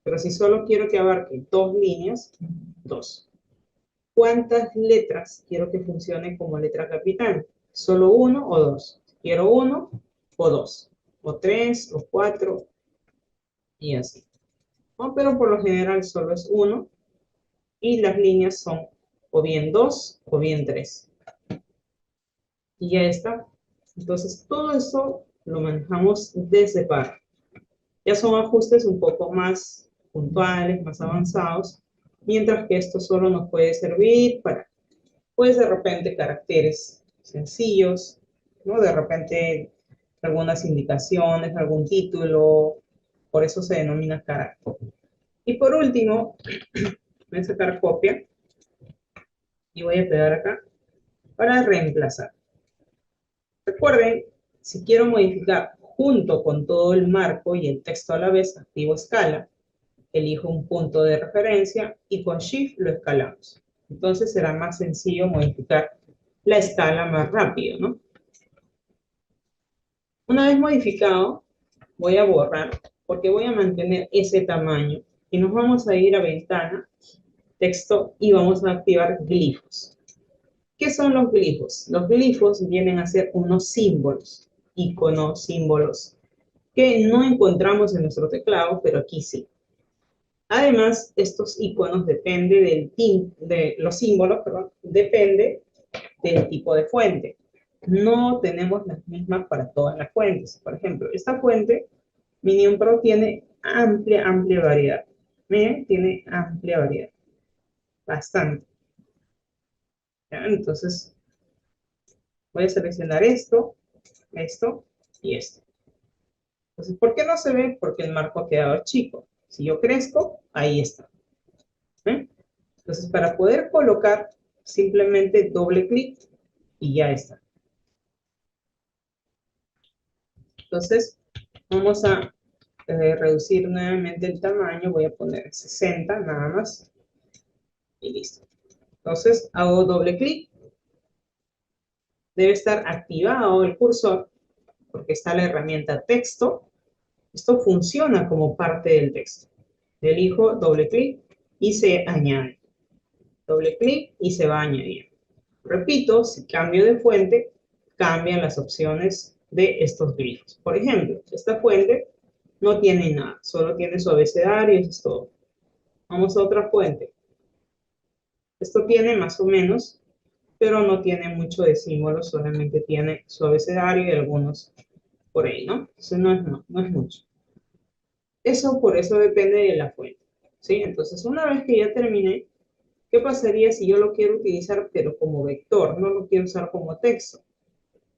Pero si solo quiero que abarque 2 líneas, 2. ¿Cuántas letras quiero que funcione como letra capital? ¿Solo 1 o 2? Quiero 1 o 2, o 3 o 4 y así. ¿No? Pero por lo general solo es 1 y las líneas son o bien 2 o bien 3. Y ya está. Entonces, todo eso lo manejamos desde Par. Ya son ajustes un poco más puntuales, más avanzados, mientras que esto solo nos puede servir para, pues de repente, caracteres sencillos, ¿no? De repente, algunas indicaciones, algún título, por eso se denomina carácter. Y por último, voy a sacar copia y voy a pegar acá para reemplazar. Recuerden, si quiero modificar junto con todo el marco y el texto a la vez, activo escala, elijo un punto de referencia y con Shift lo escalamos. Entonces será más sencillo modificar la escala más rápido, ¿no? Una vez modificado, voy a borrar porque voy a mantener ese tamaño y nos vamos a ir a ventana, texto y vamos a activar glifos. ¿Qué son los glifos? Los glifos vienen a ser unos símbolos, iconos, símbolos, que no encontramos en nuestro teclado, pero aquí sí. Además, estos iconos depende de los símbolos, perdón, depende del tipo de fuente. No tenemos las mismas para todas las fuentes. Por ejemplo, esta fuente, Minion Pro, tiene amplia variedad. Miren, tiene amplia variedad. Bastante. ¿Ya? Entonces, voy a seleccionar esto, esto y esto. Entonces, ¿por qué no se ve? Porque el marco ha quedado chico. Si yo crezco, ahí está. ¿Eh? Entonces, para poder colocar, simplemente doble clic y ya está. Entonces, vamos a reducir nuevamente el tamaño. Voy a poner 60 nada más y listo. Entonces, hago doble clic. Debe estar activado el cursor porque está la herramienta texto. Esto funciona como parte del texto. Elijo doble clic y se añade. Doble clic y se va a añadir. Repito, si cambio de fuente, cambian las opciones de estos glifos. Por ejemplo, esta fuente no tiene nada, solo tiene su abecedario, eso es todo. Vamos a otra fuente. Esto tiene más o menos, pero no tiene mucho de símbolos, solamente tiene su abecedario y algunos por ahí, ¿no? Entonces no es mucho. Eso por eso depende de la fuente, ¿sí? Entonces, una vez que ya terminé, ¿qué pasaría si yo lo quiero utilizar, pero como vector? No lo quiero usar como texto,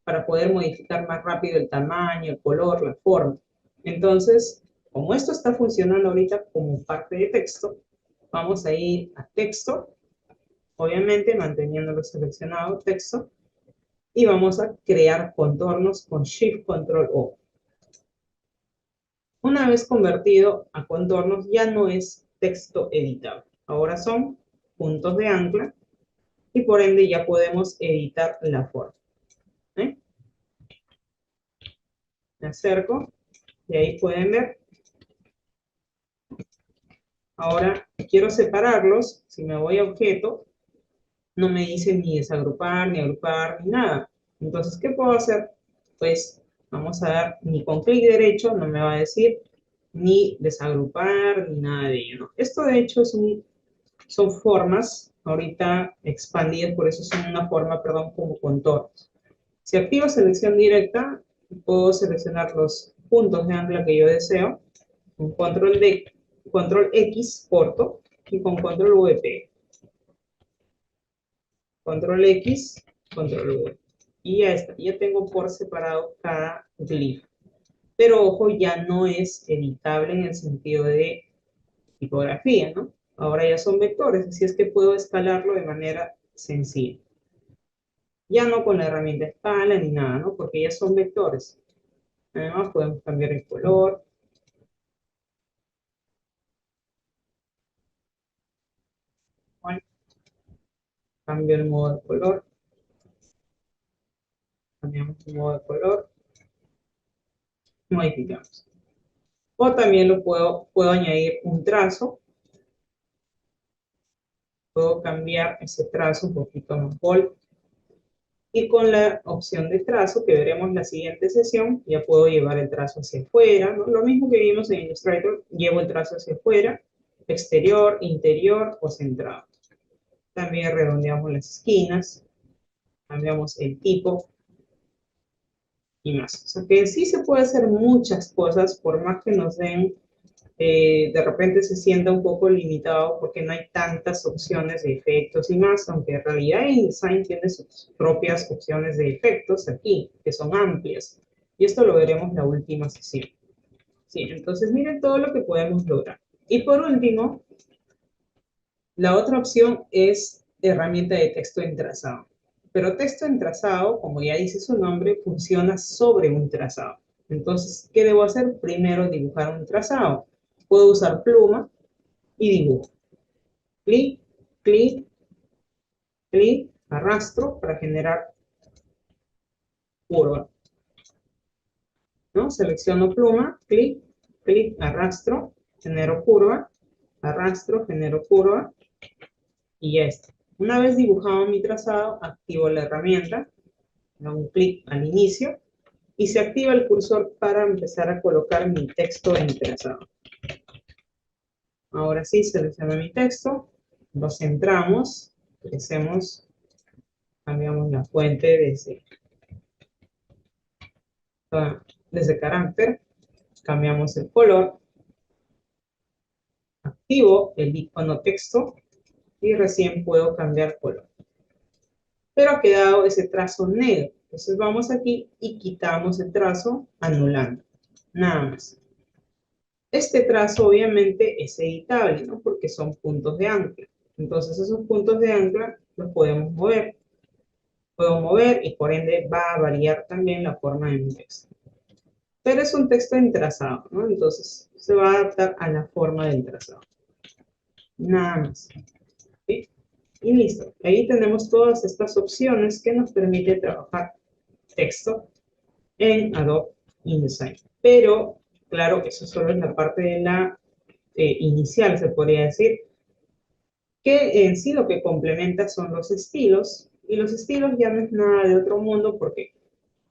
para poder modificar más rápido el tamaño, el color, la forma. Entonces, como esto está funcionando ahorita como parte de texto, vamos a ir a texto, obviamente manteniéndolo seleccionado, texto, y vamos a crear contornos con Shift Control O. Una vez convertido a contornos, ya no es texto editable. Ahora son puntos de ancla y por ende ya podemos editar la forma. ¿Eh? Me acerco y ahí pueden ver. Ahora quiero separarlos. Si me voy a objeto, no me dice ni desagrupar, ni agrupar, ni nada. Entonces, ¿qué puedo hacer? Pues vamos a dar ni con clic derecho, no me va a decir ni desagrupar, ni nada de ello, ¿no? Esto de hecho son formas ahorita expandidas, por eso son una forma, perdón, como contornos. Si activo selección directa, puedo seleccionar los puntos de ancla que yo deseo, con control X corto y con control V pego. Control X, control V. Y ya está, ya tengo por separado cada glifo. Pero ojo, ya no es editable en el sentido de tipografía, ¿no? Ahora ya son vectores, así es que puedo escalarlo de manera sencilla. Ya no con la herramienta escala ni nada, ¿no? Porque ya son vectores. Además podemos cambiar el color. Bueno, cambio el modo de color. Cambiamos el modo de color. Modificamos. O también puedo añadir un trazo. Puedo cambiar ese trazo un poquito más bold. Y con la opción de trazo, que veremos en la siguiente sesión, ya puedo llevar el trazo hacia afuera, ¿no? Lo mismo que vimos en Illustrator, llevo el trazo hacia afuera, exterior, interior o centrado. También redondeamos las esquinas, cambiamos el tipo. y más. O sea que sí se puede hacer muchas cosas, por más que nos den, de repente se sienta un poco limitado porque no hay tantas opciones de efectos y más, aunque en realidad InDesign tiene sus propias opciones de efectos aquí, que son amplias. Y esto lo veremos en la última sesión. Sí, entonces miren todo lo que podemos lograr. Y por último, la otra opción es herramienta de texto en trazado. Pero texto en trazado, como ya dice su nombre, funciona sobre un trazado. Entonces, ¿qué debo hacer? Primero dibujar un trazado. Puedo usar pluma y dibujo. Clic, clic, clic, arrastro para generar curva, ¿no? Selecciono pluma, clic, clic, arrastro, genero curva, arrastro, genero curva y ya está. Una vez dibujado mi trazado, activo la herramienta, hago un clic al inicio y se activa el cursor para empezar a colocar mi texto en trazado. Ahora sí, selecciono mi texto, lo centramos, crecemos, cambiamos la fuente desde carácter, cambiamos el color, activo el icono texto y recién puedo cambiar color. Pero ha quedado ese trazo negro. Entonces vamos aquí y quitamos el trazo anulando. Nada más. Este trazo obviamente es editable, ¿no? Porque son puntos de ancla. Entonces esos puntos de ancla los podemos mover. Puedo mover y por ende va a variar también la forma de mi texto. Pero es un texto en trazado, ¿no? Entonces se va a adaptar a la forma del trazado. Nada más. ¿Sí? Y listo. Ahí tenemos todas estas opciones que nos permite trabajar texto en Adobe InDesign. Pero, claro, eso solo es la parte de la inicial, se podría decir, que en sí lo que complementa son los estilos, y los estilos ya no es nada de otro mundo porque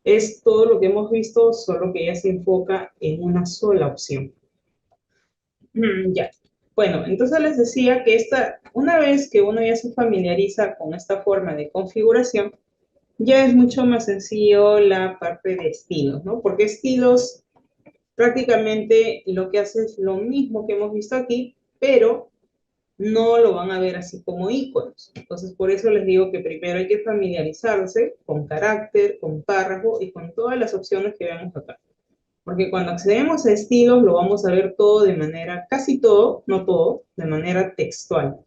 es todo lo que hemos visto, solo que ya se enfoca en una sola opción. Ya. Bueno, entonces les decía que una vez que uno ya se familiariza con esta forma de configuración, ya es mucho más sencillo la parte de estilos, ¿no? Porque estilos prácticamente lo que hace es lo mismo que hemos visto aquí, pero no lo van a ver así como iconos. Entonces, por eso les digo que primero hay que familiarizarse con carácter, con párrafo y con todas las opciones que vemos acá. Porque cuando accedemos a estilos, lo vamos a ver todo de manera, casi todo, no todo, de manera textual.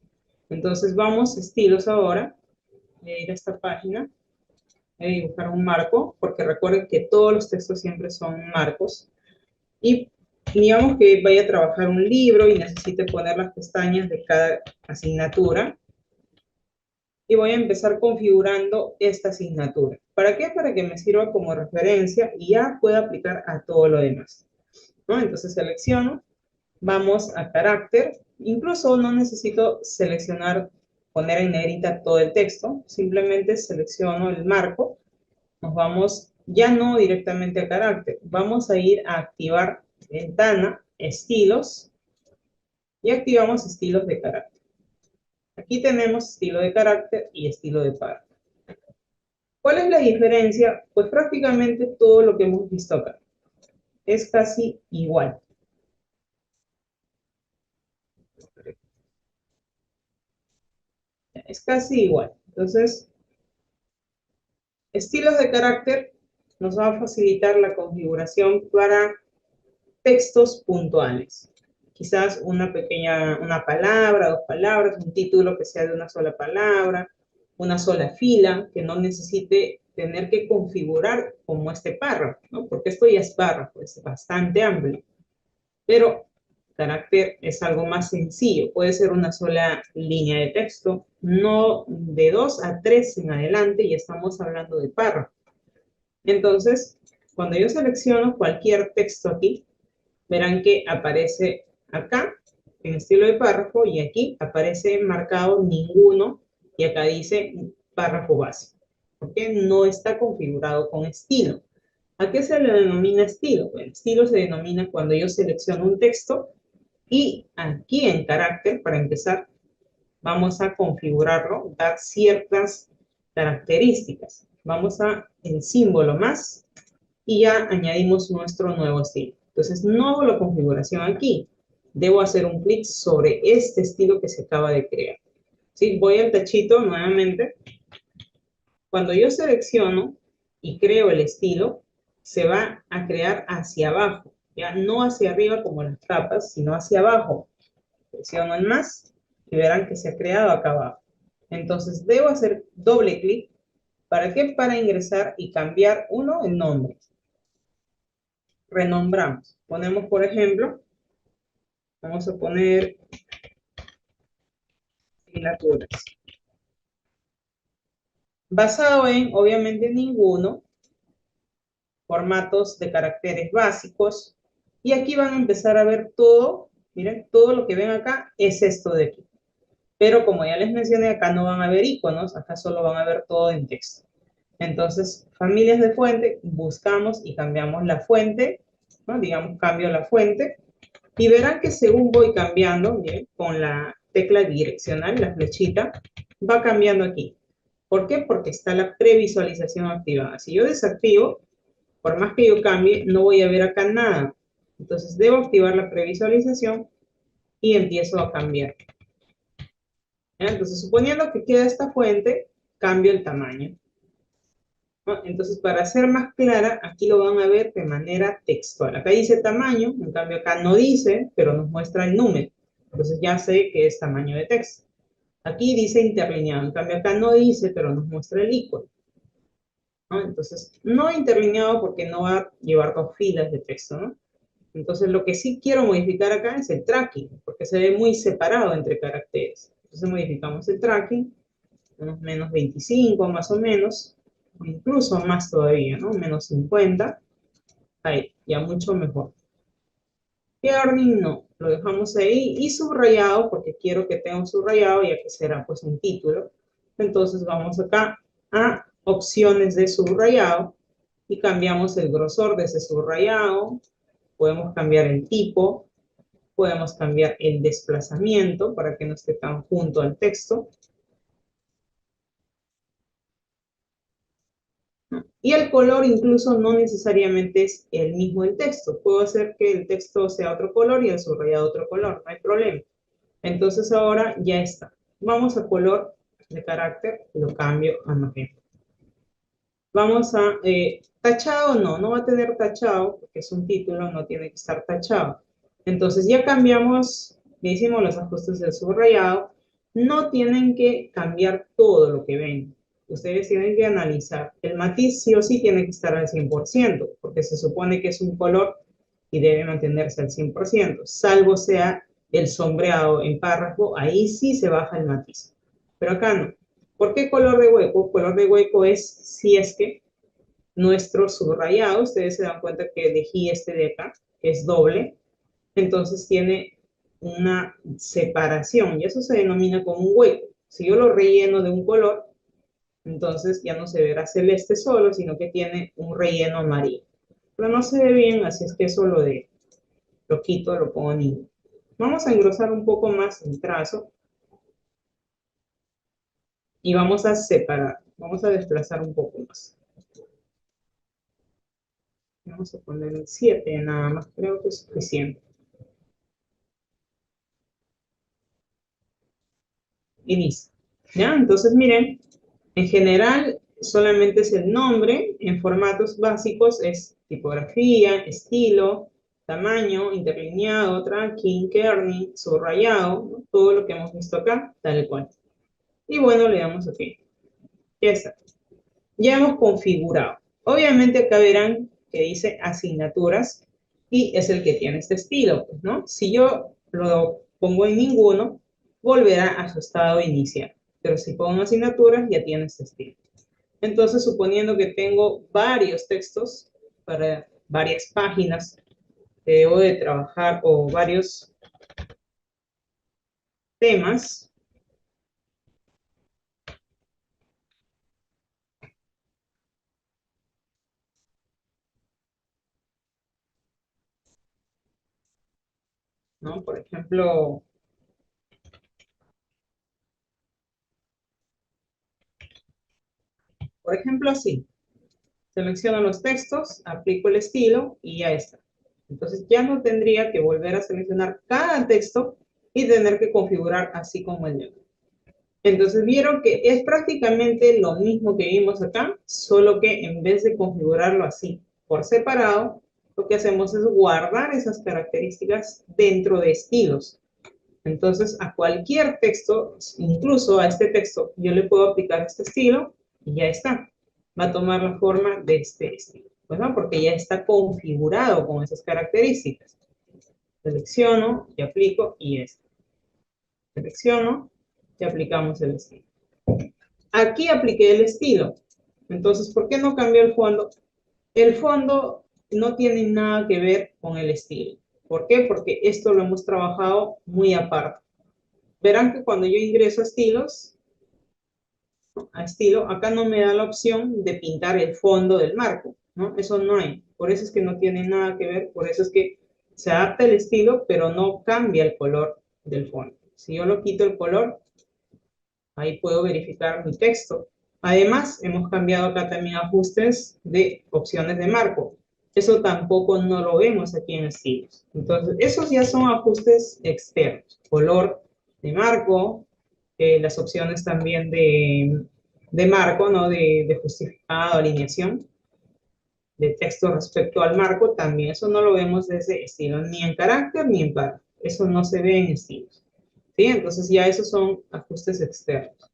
Entonces, vamos a estilos ahora. Voy a ir a esta página. Voy a dibujar un marco, porque recuerden que todos los textos siempre son marcos. Y digamos que vaya a trabajar un libro y necesite poner las pestañas de cada asignatura. Y voy a empezar configurando esta asignatura. ¿Para qué? Para que me sirva como referencia y ya pueda aplicar a todo lo demás, ¿no? Entonces selecciono, vamos a carácter, incluso no necesito seleccionar, poner en negrita todo el texto, simplemente selecciono el marco, nos vamos ya no directamente a carácter, vamos a ir a activar ventana, estilos, y activamos estilos de carácter. Aquí tenemos estilo de carácter y estilo de párrafo. ¿Cuál es la diferencia? Pues prácticamente todo lo que hemos visto acá. Es casi igual. Es casi igual. Entonces, estilos de carácter nos va a facilitar la configuración para textos puntuales. Quizás una palabra, dos palabras, un título que sea de una sola palabra, una sola fila, que no necesite tener que configurar como este párrafo, ¿no? Porque esto ya es párrafo, es bastante amplio. Pero carácter es algo más sencillo, puede ser una sola línea de texto, no de 2 a 3 en adelante, y estamos hablando de párrafo. Entonces, cuando yo selecciono cualquier texto aquí, verán que aparece acá en estilo de párrafo y aquí aparece marcado ninguno y acá dice párrafo básico, porque no está configurado con estilo. ¿A qué se le denomina estilo? Bueno, estilo se denomina cuando yo selecciono un texto y aquí en carácter, para empezar, vamos a configurarlo, dar ciertas características. Vamos a el símbolo más y ya añadimos nuestro nuevo estilo. Entonces, no hago la configuración aquí. Debo hacer un clic sobre este estilo que se acaba de crear. ¿Sí? Voy al tachito nuevamente. Cuando yo selecciono y creo el estilo, se va a crear hacia abajo, ya no hacia arriba como las capas, sino hacia abajo. Presiono en más y verán que se ha creado acá abajo. Entonces debo hacer doble clic. ¿Para qué? Para ingresar y cambiar uno el nombre. Renombramos. Ponemos, por ejemplo, vamos a poner asignaturas. Basado en, obviamente, ninguno, formatos de caracteres básicos. Y aquí van a empezar a ver todo. Miren, todo lo que ven acá es esto de aquí. Pero como ya les mencioné, acá no van a ver iconos, acá solo van a ver todo en texto. Entonces, familias de fuente, buscamos y cambiamos la fuente, ¿no? Digamos, cambio la fuente. Y verán que según voy cambiando, miren, con la tecla direccional, la flechita, va cambiando aquí. ¿Por qué? Porque está la previsualización activada. Si yo desactivo, por más que yo cambie, no voy a ver acá nada. Entonces debo activar la previsualización y empiezo a cambiar. ¿Ya? Entonces, suponiendo que queda esta fuente, cambio el tamaño. ¿No? Entonces, para ser más clara, aquí lo van a ver de manera textual. Acá dice tamaño, en cambio acá no dice, pero nos muestra el número. Entonces ya sé que es tamaño de texto. Aquí dice interlineado, en cambio acá no dice, pero nos muestra el icono. ¿No? Entonces, no interlineado porque no va a llevar dos filas de texto, ¿no? Entonces, lo que sí quiero modificar acá es el tracking, porque se ve muy separado entre caracteres. Entonces, modificamos el tracking, unos menos 25 más o menos, o incluso más todavía, ¿no? Menos 50. Ahí, ya mucho mejor. Kerning no, lo dejamos ahí y subrayado, porque quiero que tenga un subrayado, ya que será pues un título. Entonces, vamos acá a opciones de subrayado y cambiamos el grosor de ese subrayado. Podemos cambiar el tipo, podemos cambiar el desplazamiento para que no esté tan junto al texto. Y el color incluso no necesariamente es el mismo del texto. Puedo hacer que el texto sea otro color y el subrayado otro color, no hay problema. Entonces ahora ya está. Vamos a color de carácter, lo cambio a magenta. Vamos a tachado, no, no va a tener tachado, porque es un título, no tiene que estar tachado. Entonces ya cambiamos, ya hicimos los ajustes del subrayado. No tienen que cambiar todo lo que ven. Ustedes tienen que analizar. El matiz sí o sí tiene que estar al 100%, porque se supone que es un color y debe mantenerse al 100%, salvo sea el sombreado en párrafo, ahí sí se baja el matiz. Pero acá no. ¿Por qué color de hueco? Color de hueco es si es que nuestro subrayado, ustedes se dan cuenta que elegí este de acá, que es doble, entonces tiene una separación y eso se denomina como un hueco. Si yo lo relleno de un color, entonces ya no se verá celeste solo, sino que tiene un relleno amarillo. Pero no se ve bien, así es que eso lo quito, lo pongo en negro. Vamos a engrosar un poco más el trazo y vamos a separar, vamos a desplazar un poco más. Vamos a poner el 7 nada más, creo que es suficiente. Y listo. ¿Ya? Entonces, miren, en general solamente es el nombre, en formatos básicos es tipografía, estilo, tamaño, interlineado, tracking, kerning, subrayado, ¿no? Todo lo que hemos visto acá, tal cual. Y bueno, le damos OK. Ya está. Ya hemos configurado. Obviamente acá verán que dice asignaturas y es el que tiene este estilo, pues, ¿no? Si yo lo pongo en ninguno, volverá a su estado inicial. Pero si pongo asignaturas, ya tiene este estilo. Entonces, suponiendo que tengo varios textos para varias páginas que debo de trabajar o varios temas, ¿no? Por ejemplo así. Selecciono los textos, aplico el estilo y ya está. Entonces ya no tendría que volver a seleccionar cada texto y tener que configurar así como el de otro. Entonces vieron que es prácticamente lo mismo que vimos acá, solo que en vez de configurarlo así por separado, lo que hacemos es guardar esas características dentro de estilos. Entonces a cualquier texto, incluso a este texto, yo le puedo aplicar este estilo y ya está. Va a tomar la forma de este estilo, ¿no? Porque ya está configurado con esas características. Selecciono y aplico y esto. Selecciono y aplicamos el estilo. Aquí apliqué el estilo. Entonces, ¿por qué no cambió el fondo? El fondo no tiene nada que ver con el estilo. ¿Por qué? Porque esto lo hemos trabajado muy aparte. Verán que cuando yo ingreso a estilo, acá no me da la opción de pintar el fondo del marco, ¿no? Eso no hay. Por eso es que no tiene nada que ver, por eso es que se adapta el estilo, pero no cambia el color del fondo. Si yo lo quito el color, ahí puedo verificar mi texto. Además, hemos cambiado acá también ajustes de opciones de marco. Eso tampoco no lo vemos aquí en estilos. Entonces, esos ya son ajustes externos. Color de marco, las opciones también de marco, ¿no? De justificado, alineación de texto respecto al marco, también eso no lo vemos desde estilo, ni en carácter ni en párrafo. Eso no se ve en estilos. ¿Sí? Entonces ya esos son ajustes externos.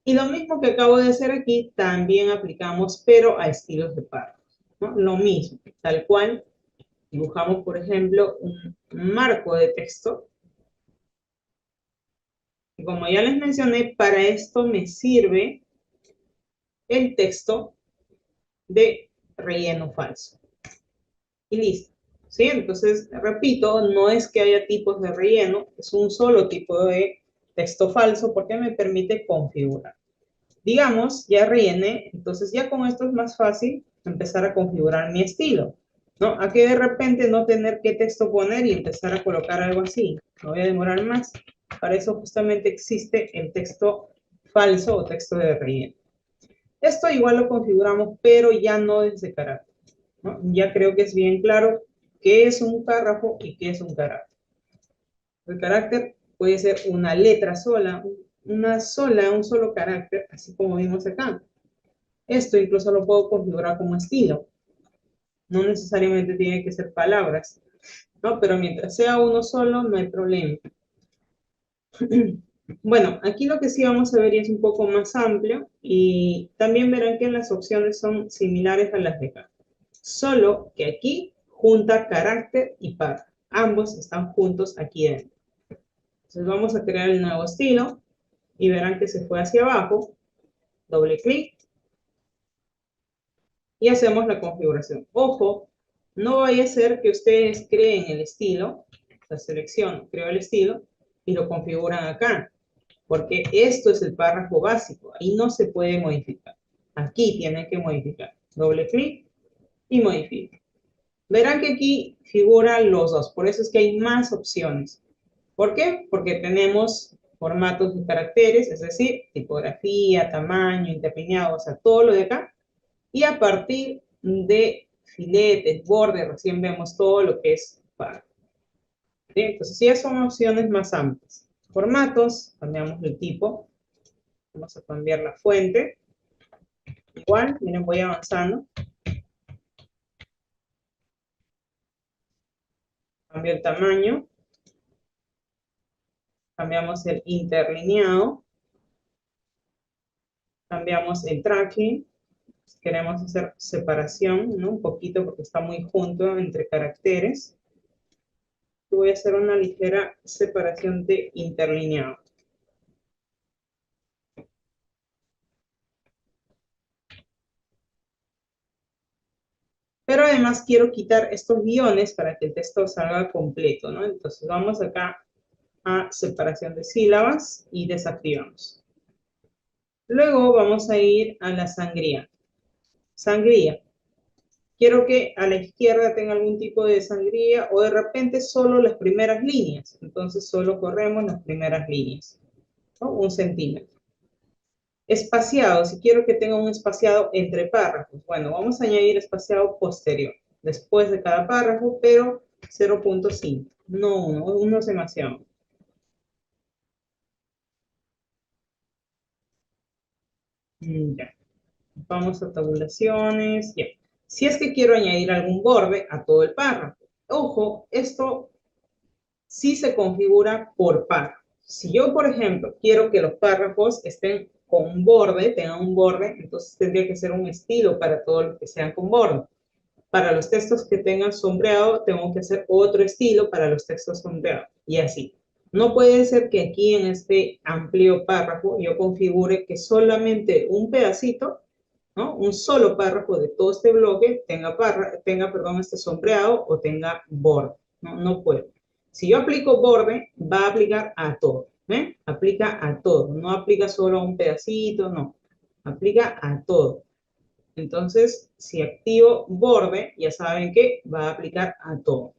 Y lo mismo que acabo de hacer aquí, también aplicamos, pero a estilos de párrafos, ¿no? Lo mismo, tal cual, dibujamos, por ejemplo, un marco de texto. Y como ya les mencioné, para esto me sirve el texto de relleno falso. Y listo. ¿Sí? Entonces, repito, no es que haya tipos de relleno, es un solo tipo de texto falso porque me permite configurar. Digamos, ya rellené, entonces ya con esto es más fácil empezar a configurar mi estilo, ¿no? A que de repente no tener qué texto poner y empezar a colocar algo así. No voy a demorar más. Para eso justamente existe el texto falso o texto de relleno. Esto igual lo configuramos, pero ya no desde carácter, ¿no? Ya creo que es bien claro qué es un párrafo y qué es un carácter. El carácter puede ser una letra sola, un solo carácter, así como vimos acá. Esto incluso lo puedo configurar como estilo. No necesariamente tiene que ser palabras, ¿no? Pero mientras sea uno solo, no hay problema. Bueno, aquí lo que sí vamos a ver es un poco más amplio y también verán que las opciones son similares a las de acá. Solo que aquí junta carácter y par. Ambos están juntos aquí dentro. Entonces vamos a crear el nuevo estilo y verán que se fue hacia abajo. Doble clic y hacemos la configuración. Ojo, no vaya a ser que ustedes creen el estilo, la selección, creo el estilo, y lo configuran acá, porque esto es el párrafo básico, ahí no se puede modificar. Aquí tienen que modificar. Doble clic y modifica. Verán que aquí figuran los dos, por eso es que hay más opciones. ¿Por qué? Porque tenemos formatos de caracteres, es decir, tipografía, tamaño, interlineado, o sea, todo lo de acá. Y a partir de filetes, bordes, recién vemos todo lo que es par. ¿Sí? Entonces, ya son opciones más amplias. Formatos, cambiamos el tipo. Vamos a cambiar la fuente. Igual, miren, voy avanzando. Cambio el tamaño. Cambiamos el interlineado. Cambiamos el tracking. Queremos hacer separación, ¿no? Un poquito porque está muy junto entre caracteres. Voy a hacer una ligera separación de interlineado. Pero además quiero quitar estos guiones para que el texto salga completo, ¿no? Entonces vamos acá a separación de sílabas y desactivamos. Luego vamos a ir a la sangría. Sangría. Quiero que a la izquierda tenga algún tipo de sangría o de repente solo las primeras líneas. Entonces solo corremos las primeras líneas, ¿no? 1 centímetro. Espaciado, si quiero que tenga un espaciado entre párrafos, bueno, vamos a añadir espaciado posterior, después de cada párrafo, pero 0.5, no 1, 1 es demasiado. Ya, vamos a tabulaciones, ya. Si es que quiero añadir algún borde a todo el párrafo, ojo, esto sí se configura por párrafo. Si yo, por ejemplo, quiero que los párrafos estén con un borde, tengan un borde, entonces tendría que ser un estilo para todos los que sean con borde. Para los textos que tengan sombreado, tengo que hacer otro estilo para los textos sombreados. Y así. No puede ser que aquí en este amplio párrafo yo configure que solamente un pedacito, ¿no? Un solo párrafo de todo este bloque tenga este sombreado o tenga borde. No, no puede. Si yo aplico borde, va a aplicar a todo. ¿eh? Aplica a todo. No aplica solo a un pedacito, no. Aplica a todo. Entonces, si activo borde, ya saben que va a aplicar a todo.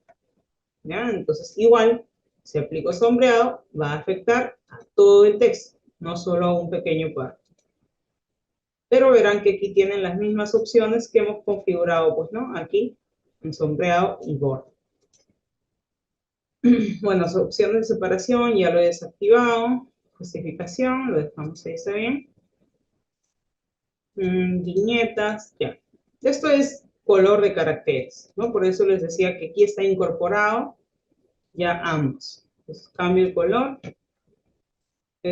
¿Ya? Entonces, igual, si aplico sombreado, va a afectar a todo el texto, no solo a un pequeño párrafo. Pero verán que aquí tienen las mismas opciones que hemos configurado, pues, ¿no? Aquí, en sombreado y borde. Bueno, opciones de separación, ya lo he desactivado. Justificación, lo dejamos ahí, está bien. Viñetas, ya. Esto es color de caracteres, ¿no? Por eso les decía que aquí está incorporado ya ambos. Entonces, cambio el color.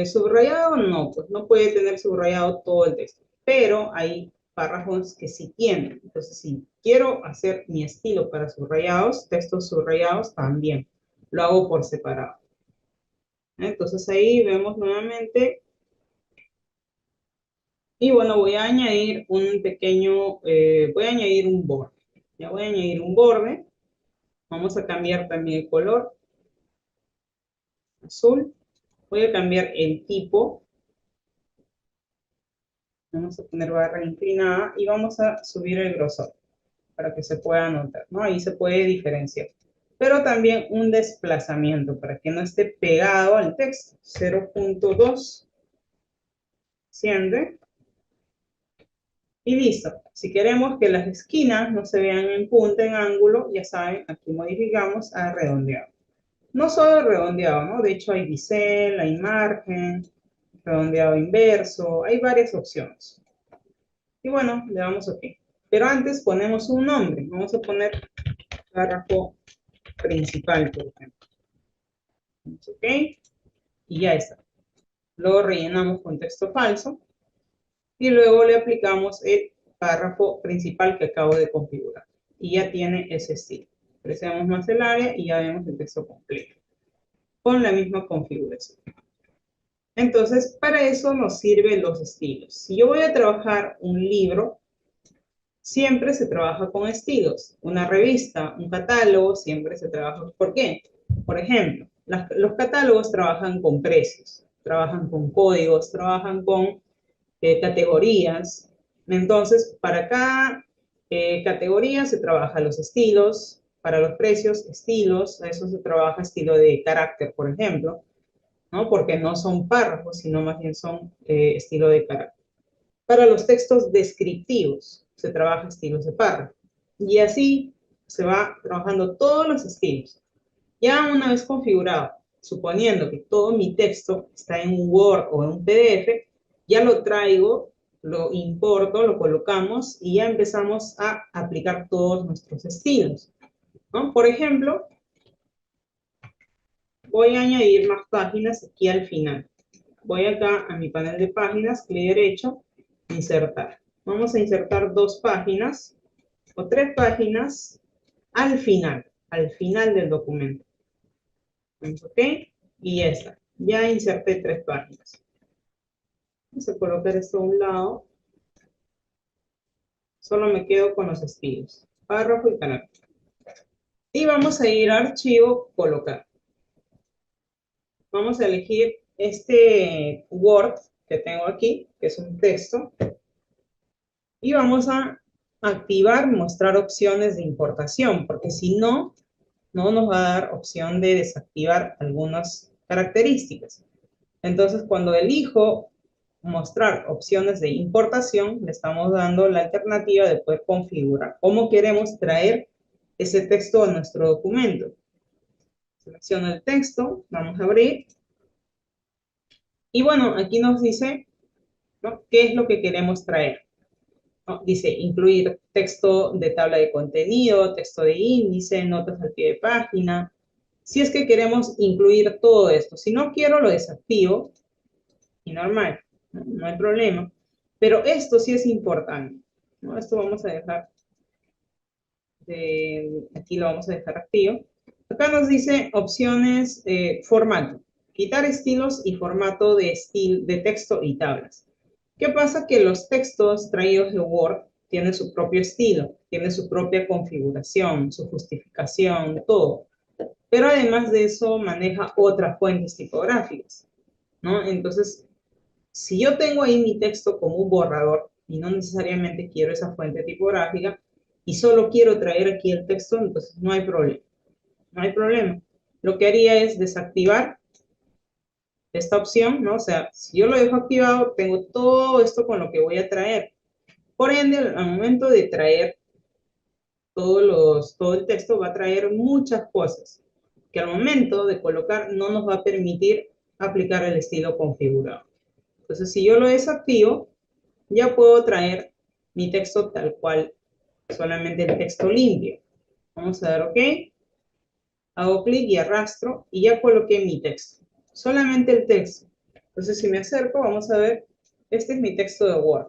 Subrayado, no, pues no puede tener subrayado todo el texto, pero hay párrafos que sí tienen. Entonces, si quiero hacer mi estilo para subrayados, textos subrayados, también lo hago por separado. Entonces, ahí vemos nuevamente. Y bueno, voy a añadir un pequeño, voy a añadir un borde. Ya voy a añadir un borde. Vamos a cambiar también el color, azul. Voy a cambiar el tipo. Vamos a poner barra inclinada y vamos a subir el grosor para que se pueda notar, ¿no? Ahí se puede diferenciar. Pero también un desplazamiento para que no esté pegado al texto. 0.2. Desciende. Y listo. Si queremos que las esquinas no se vean en punta, en ángulo, ya saben, aquí modificamos a redondeado. No solo redondeado, ¿no? De hecho hay bisel, hay margen, redondeado inverso, hay varias opciones. Y bueno, le damos OK. Pero antes ponemos un nombre. Vamos a poner párrafo principal, por ejemplo. OK. Y ya está. Luego rellenamos con texto falso. Y luego le aplicamos el párrafo principal que acabo de configurar. Y ya tiene ese estilo. Presionamos más el área y ya vemos el texto completo. Con la misma configuración. Entonces, para eso nos sirven los estilos. Si yo voy a trabajar un libro, siempre se trabaja con estilos. Una revista, un catálogo, siempre se trabaja. ¿Por qué? Por ejemplo, los catálogos trabajan con precios, trabajan con códigos, trabajan con categorías. Entonces, para cada categoría se trabaja los estilos, para los precios, estilos, a eso se trabaja estilo de carácter, por ejemplo, ¿no? Porque no son párrafos, sino más bien son estilo de carácter. Para los textos descriptivos se trabaja estilos de párrafo. Y así se va trabajando todos los estilos. Ya una vez configurado, suponiendo que todo mi texto está en un Word o en un PDF, ya lo traigo, lo importo, lo colocamos y ya empezamos a aplicar todos nuestros estilos, ¿no? Por ejemplo, voy a añadir más páginas aquí al final. Voy acá a mi panel de páginas, clic derecho, insertar. Vamos a insertar 2 páginas o 3 páginas al final del documento. ¿Ok? Y ya está. Ya inserté 3 páginas. Vamos a colocar esto a un lado. Solo me quedo con los estilos. Párrafo y carácter. Y vamos a ir a archivo, colocar. Vamos a elegir este Word que tengo aquí, que es un texto. Y vamos a activar, mostrar opciones de importación, porque si no, no nos va a dar opción de desactivar algunas características. Entonces, cuando elijo mostrar opciones de importación, le estamos dando la alternativa de poder configurar cómo queremos traer ese texto a nuestro documento. Selecciono el texto, vamos a abrir. Y bueno, aquí nos dice, ¿no?, qué es lo que queremos traer, ¿no? Dice incluir texto de tabla de contenido, texto de índice, notas al pie de página. Si es que queremos incluir todo esto. Si no quiero, lo desactivo y normal, ¿no? No hay problema. Pero esto sí es importante, ¿no? Esto vamos a dejar, aquí lo vamos a dejar activo. Acá nos dice opciones, formato. Quitar estilos y formato de texto y tablas. ¿Qué pasa? Que los textos traídos de Word tienen su propio estilo, tienen su propia configuración, su justificación, todo. Pero además de eso maneja otras fuentes tipográficas, ¿no? Entonces, si yo tengo ahí mi texto como un borrador y no necesariamente quiero esa fuente tipográfica y solo quiero traer aquí el texto, entonces no hay problema. No hay problema. Lo que haría es desactivar esta opción, ¿no? O sea, si yo lo dejo activado, tengo todo esto con lo que voy a traer. Por ende, al momento de traer todo el texto, va a traer muchas cosas que al momento de colocar no nos va a permitir aplicar el estilo configurado. Entonces, si yo lo desactivo, ya puedo traer mi texto tal cual, solamente el texto limpio. Vamos a dar OK. Hago clic y arrastro y ya coloqué mi texto. Solamente el texto. Entonces, si me acerco, vamos a ver, este es mi texto de Word.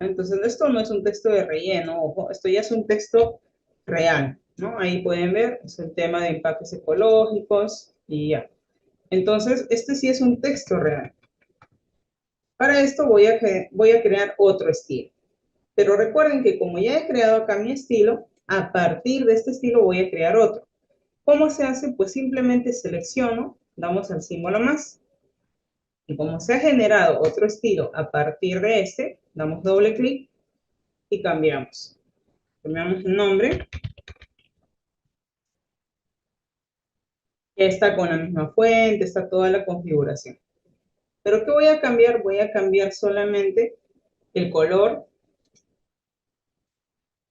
Entonces, esto no es un texto de relleno, ojo, esto ya es un texto real, ¿no? Ahí pueden ver, es el tema de empaques ecológicos y ya. Entonces, este sí es un texto real. Para esto voy a crear otro estilo. Pero recuerden que como ya he creado acá mi estilo, a partir de este estilo voy a crear otro. ¿Cómo se hace? Pues simplemente selecciono, damos al símbolo más. Y como se ha generado otro estilo a partir de este, damos doble clic y cambiamos. Cambiamos el nombre. Ya está con la misma fuente, está toda la configuración. ¿Pero qué voy a cambiar? Voy a cambiar solamente el color.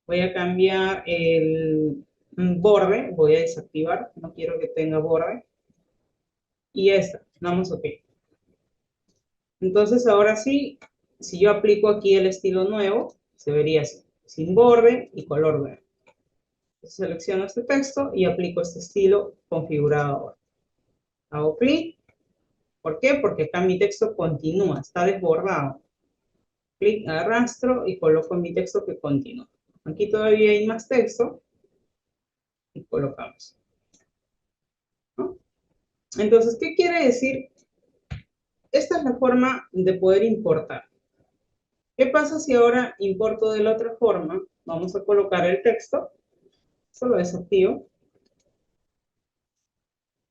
Voy a cambiar el borde. Voy a desactivar. No quiero que tenga borde. Y ya está. Damos OK. Entonces, ahora sí, si yo aplico aquí el estilo nuevo, se vería así, sin borde y color verde. Entonces, selecciono este texto y aplico este estilo configurado ahora. Hago clic. ¿Por qué? Porque acá mi texto continúa, está desbordado. Clic, arrastro y coloco mi texto que continúa. Aquí todavía hay más texto y colocamos, ¿no? Entonces, ¿qué quiere decir? Esta es la forma de poder importar. ¿Qué pasa si ahora importo de la otra forma? Vamos a colocar el texto, solo desactivo.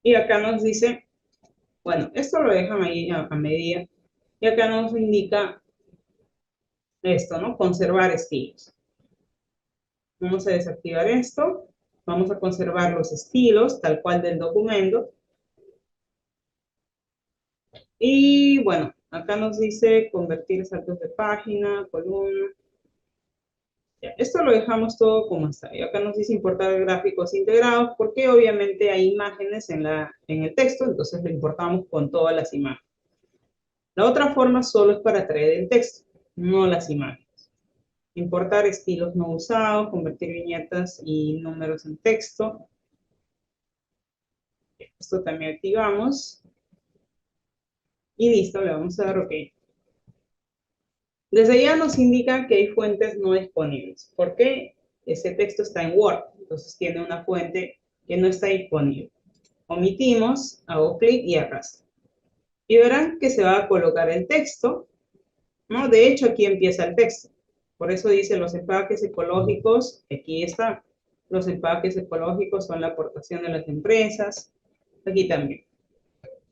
Y acá nos dice, bueno, esto lo dejan ahí a medida. Y acá nos indica esto, ¿no? Conservar estilos. Vamos a desactivar esto. Vamos a conservar los estilos, tal cual del documento. Y bueno, acá nos dice convertir saltos de página, columna. Ya, esto lo dejamos todo como está. Y acá nos dice importar gráficos integrados, porque obviamente hay imágenes en el texto, entonces lo importamos con todas las imágenes. La otra forma solo es para traer el texto, no las imágenes. Importar estilos no usados, convertir viñetas y números en texto. Esto también activamos. Y listo, le vamos a dar OK. Desde ya nos indica que hay fuentes no disponibles. ¿Por qué? Ese texto está en Word, entonces tiene una fuente que no está disponible. Omitimos, hago clic y arrastro. Y verán que se va a colocar el texto, ¿no? De hecho, aquí empieza el texto. Por eso dice los empaques ecológicos, aquí está. Los empaques ecológicos son la aportación de las empresas. Aquí también.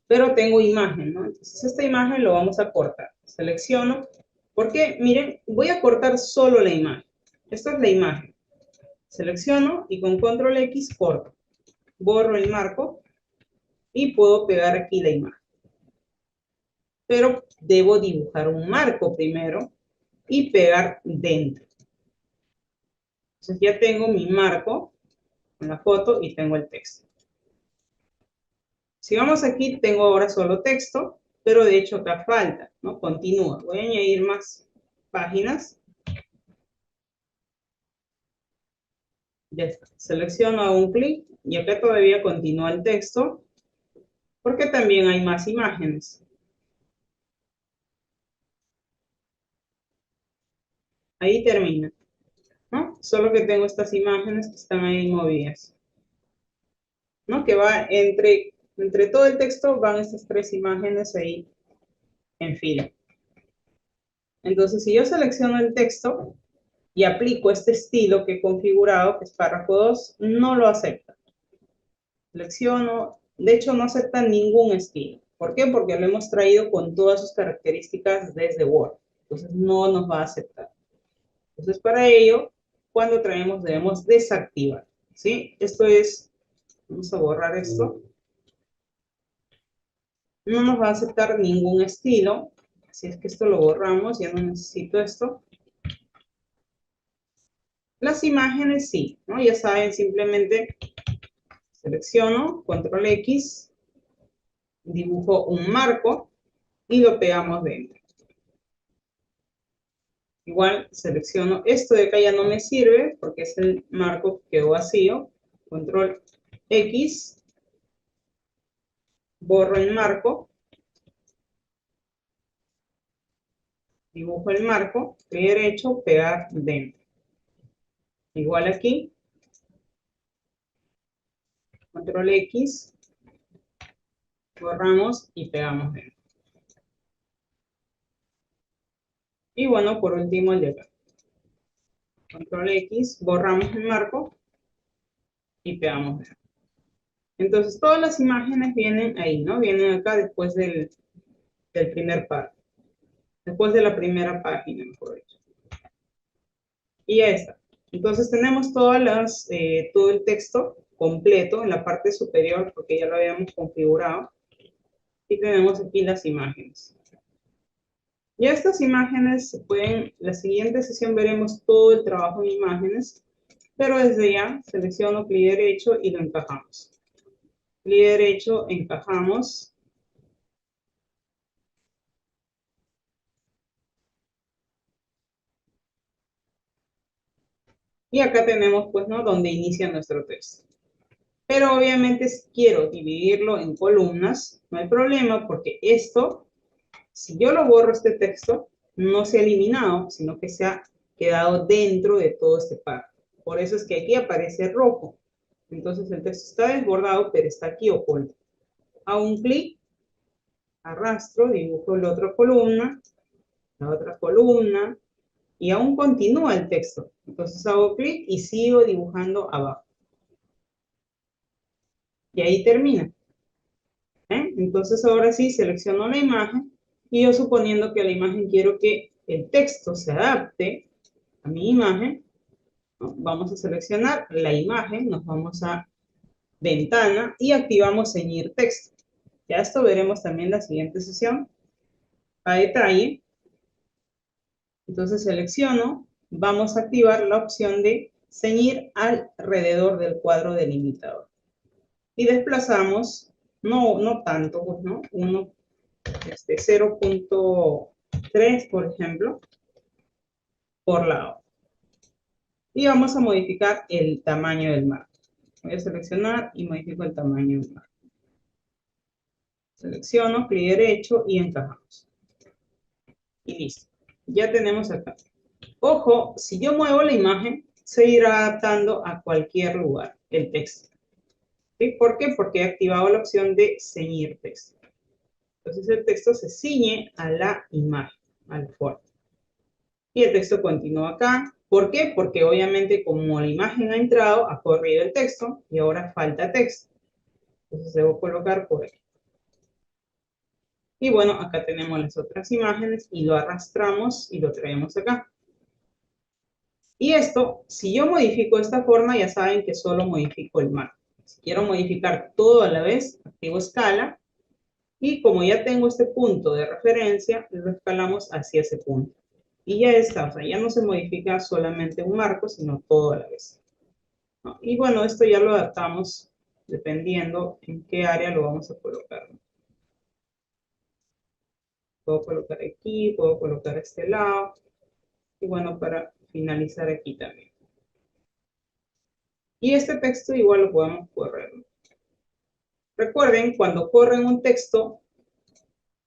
Pero tengo imagen, ¿no? Entonces, esta imagen lo vamos a cortar. Selecciono. Porque, miren, voy a cortar solo la imagen. Esta es la imagen. Selecciono y con control X corto. Borro el marco y puedo pegar aquí la imagen. pero debo dibujar un marco primero y pegar dentro. Entonces ya tengo mi marco con la foto y tengo el texto. Si vamos aquí, tengo ahora solo texto, pero de hecho acá falta, ¿no? Continúa. Voy a añadir más páginas. Ya está. Selecciono, hago un clic y acá todavía continúa el texto porque también hay más imágenes. Ahí termina, ¿no? Solo que tengo estas imágenes que están ahí movidas, ¿no? Que va entre todo el texto van estas tres imágenes ahí en fila. Entonces, si yo selecciono el texto y aplico este estilo que he configurado, que es párrafo 2, no lo acepta. Selecciono, de hecho no acepta ningún estilo. ¿Por qué? Porque lo hemos traído con todas sus características desde Word. Entonces no nos va a aceptar. Entonces para ello, cuando traemos debemos desactivar. ¿Sí? Esto es, vamos a borrar esto. No nos va a aceptar ningún estilo. Así es que esto lo borramos, ya no necesito esto. Las imágenes sí, ¿no? Ya saben, simplemente selecciono, control X, dibujo un marco y lo pegamos dentro. Igual selecciono, esto de acá ya no me sirve porque es el marco que quedó vacío. Control X, borro el marco, dibujo el marco, clic derecho, pegar dentro. Igual aquí, control X, borramos y pegamos dentro. Y bueno, por último el de acá. Control X, borramos el marco y pegamos dentro. Entonces todas las imágenes vienen ahí, ¿no? Vienen acá después del primer párrafo. Después de la primera página, mejor dicho. Y ya está. Entonces tenemos todo el texto completo en la parte superior porque ya lo habíamos configurado. Y tenemos aquí las imágenes. Ya estas imágenes se pueden, la siguiente sesión veremos todo el trabajo en imágenes, pero desde ya selecciono clic derecho y lo encajamos. Clic derecho, encajamos. Y acá tenemos, pues, ¿no? Donde inicia nuestro texto. Pero obviamente si quiero dividirlo en columnas, no hay problema porque esto, si yo lo borro este texto, no se ha eliminado, sino que se ha quedado dentro de todo este párrafo. Por eso es que aquí aparece rojo. Entonces el texto está desbordado, pero está aquí oculto. Hago un clic, arrastro, dibujo la otra columna, y aún continúa el texto. Entonces hago clic y sigo dibujando abajo. Y ahí termina. Entonces ahora sí selecciono la imagen y yo suponiendo que la imagen quiero que el texto se adapte a mi imagen, ¿no? Vamos a seleccionar la imagen, nos vamos a ventana y activamos ceñir texto. Ya esto veremos también en la siguiente sesión a detalle. Entonces selecciono, vamos a activar la opción de ceñir alrededor del cuadro delimitador. Y desplazamos, no tanto, pues, ¿no? 0.3, por ejemplo, por lado. Y vamos a modificar el tamaño del marco. Voy a seleccionar y modifico el tamaño del marco. Selecciono, clic derecho y encajamos. Y listo. Ya tenemos acá. Ojo, si yo muevo la imagen, se irá adaptando a cualquier lugar el texto. ¿Sí? ¿Por qué? Porque he activado la opción de ceñir texto. Entonces el texto se ciñe a la imagen, al fondo. Y el texto continúa acá. ¿Por qué? Porque obviamente como la imagen ha entrado, ha corrido el texto y ahora falta texto. Entonces debo colocar por aquí. Y bueno, acá tenemos las otras imágenes y lo arrastramos y lo traemos acá. Y esto, si yo modifico esta forma, ya saben que solo modifico el marco. Si quiero modificar todo a la vez, activo escala Y como ya tengo este punto de referencia, lo escalamos hacia ese punto. Y ya está, o sea, ya no se modifica solamente un marco, sino todo a la vez, ¿no? Y bueno, esto ya lo adaptamos dependiendo en qué área lo vamos a colocar. Puedo colocar aquí, puedo colocar este lado. Y bueno, para finalizar aquí también. Y este texto igual lo podemos correr. Recuerden, cuando corren un texto,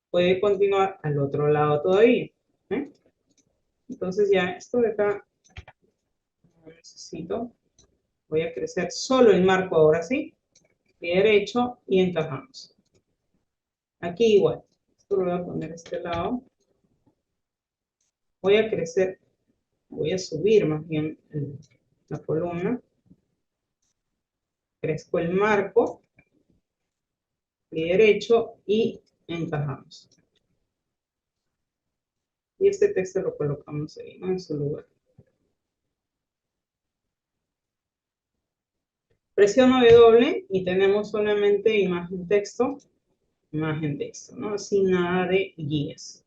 puede continuar al otro lado todavía, ¿eh? Entonces ya esto de acá no necesito. Voy a crecer solo el marco ahora sí. Clic derecho y encajamos. Aquí igual. Esto lo voy a poner a este lado. Voy a crecer, voy a subir más bien la columna. Crezco el marco. Clic derecho y encajamos. Y este texto lo colocamos ahí, ¿no? En su lugar. Presiono W y tenemos solamente imagen texto, ¿no? Sin nada de guías.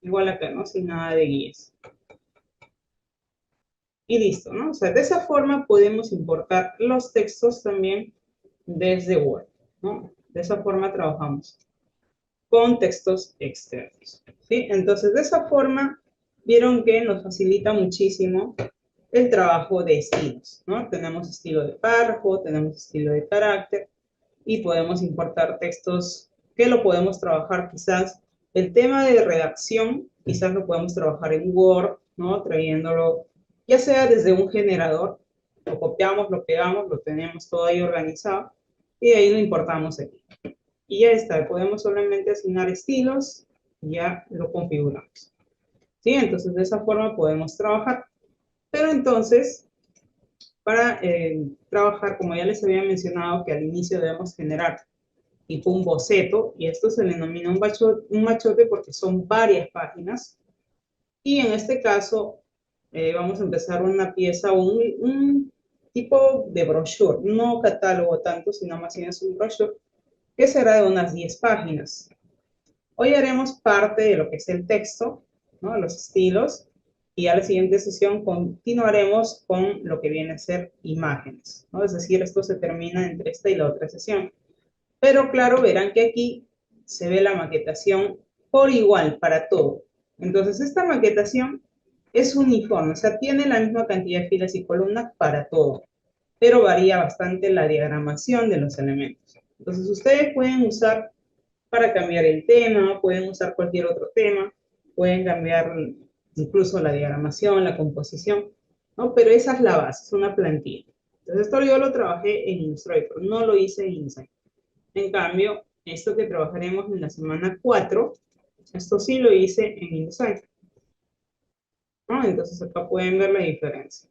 Igual acá, ¿no? Sin nada de guías. Y listo, ¿no? O sea, de esa forma podemos importar los textos también desde Word, ¿no? De esa forma trabajamos con textos externos, ¿sí? Entonces, de esa forma, vieron que nos facilita muchísimo el trabajo de estilos, ¿no? Tenemos estilo de párrafo, tenemos estilo de carácter y podemos importar textos que lo podemos trabajar quizás. El tema de redacción, quizás lo podemos trabajar en Word, ¿no? Trayéndolo ya sea desde un generador, lo copiamos, lo pegamos, lo tenemos todo ahí organizado y de ahí lo importamos aquí. Y ya está, podemos solamente asignar estilos y ya lo configuramos. ¿Sí? Entonces de esa forma podemos trabajar. Pero entonces, para trabajar, como ya les había mencionado, que al inicio debemos generar tipo un boceto, y esto se le denomina un machote porque son varias páginas, y en este caso vamos a empezar una pieza, un tipo de brochure, no catálogo tanto, sino más bien es un brochure, que será de unas 10 páginas. Hoy haremos parte de lo que es el texto, ¿no? Los estilos, y a la siguiente sesión continuaremos con lo que viene a ser imágenes, ¿no? Es decir, esto se termina entre esta y la otra sesión. Pero claro, verán que aquí se ve la maquetación por igual para todo. Entonces, esta maquetación es uniforme, o sea, tiene la misma cantidad de filas y columnas para todo, pero varía bastante la diagramación de los elementos. Entonces, ustedes pueden usar para cambiar el tema, pueden usar cualquier otro tema, pueden cambiar incluso la diagramación, la composición, ¿no? Pero esa es la base, es una plantilla. Entonces, esto yo lo trabajé en Illustrator, no lo hice en InDesign. En cambio, esto que trabajaremos en la semana 4, esto sí lo hice en InDesign, ¿no? Entonces acá pueden ver la diferencia.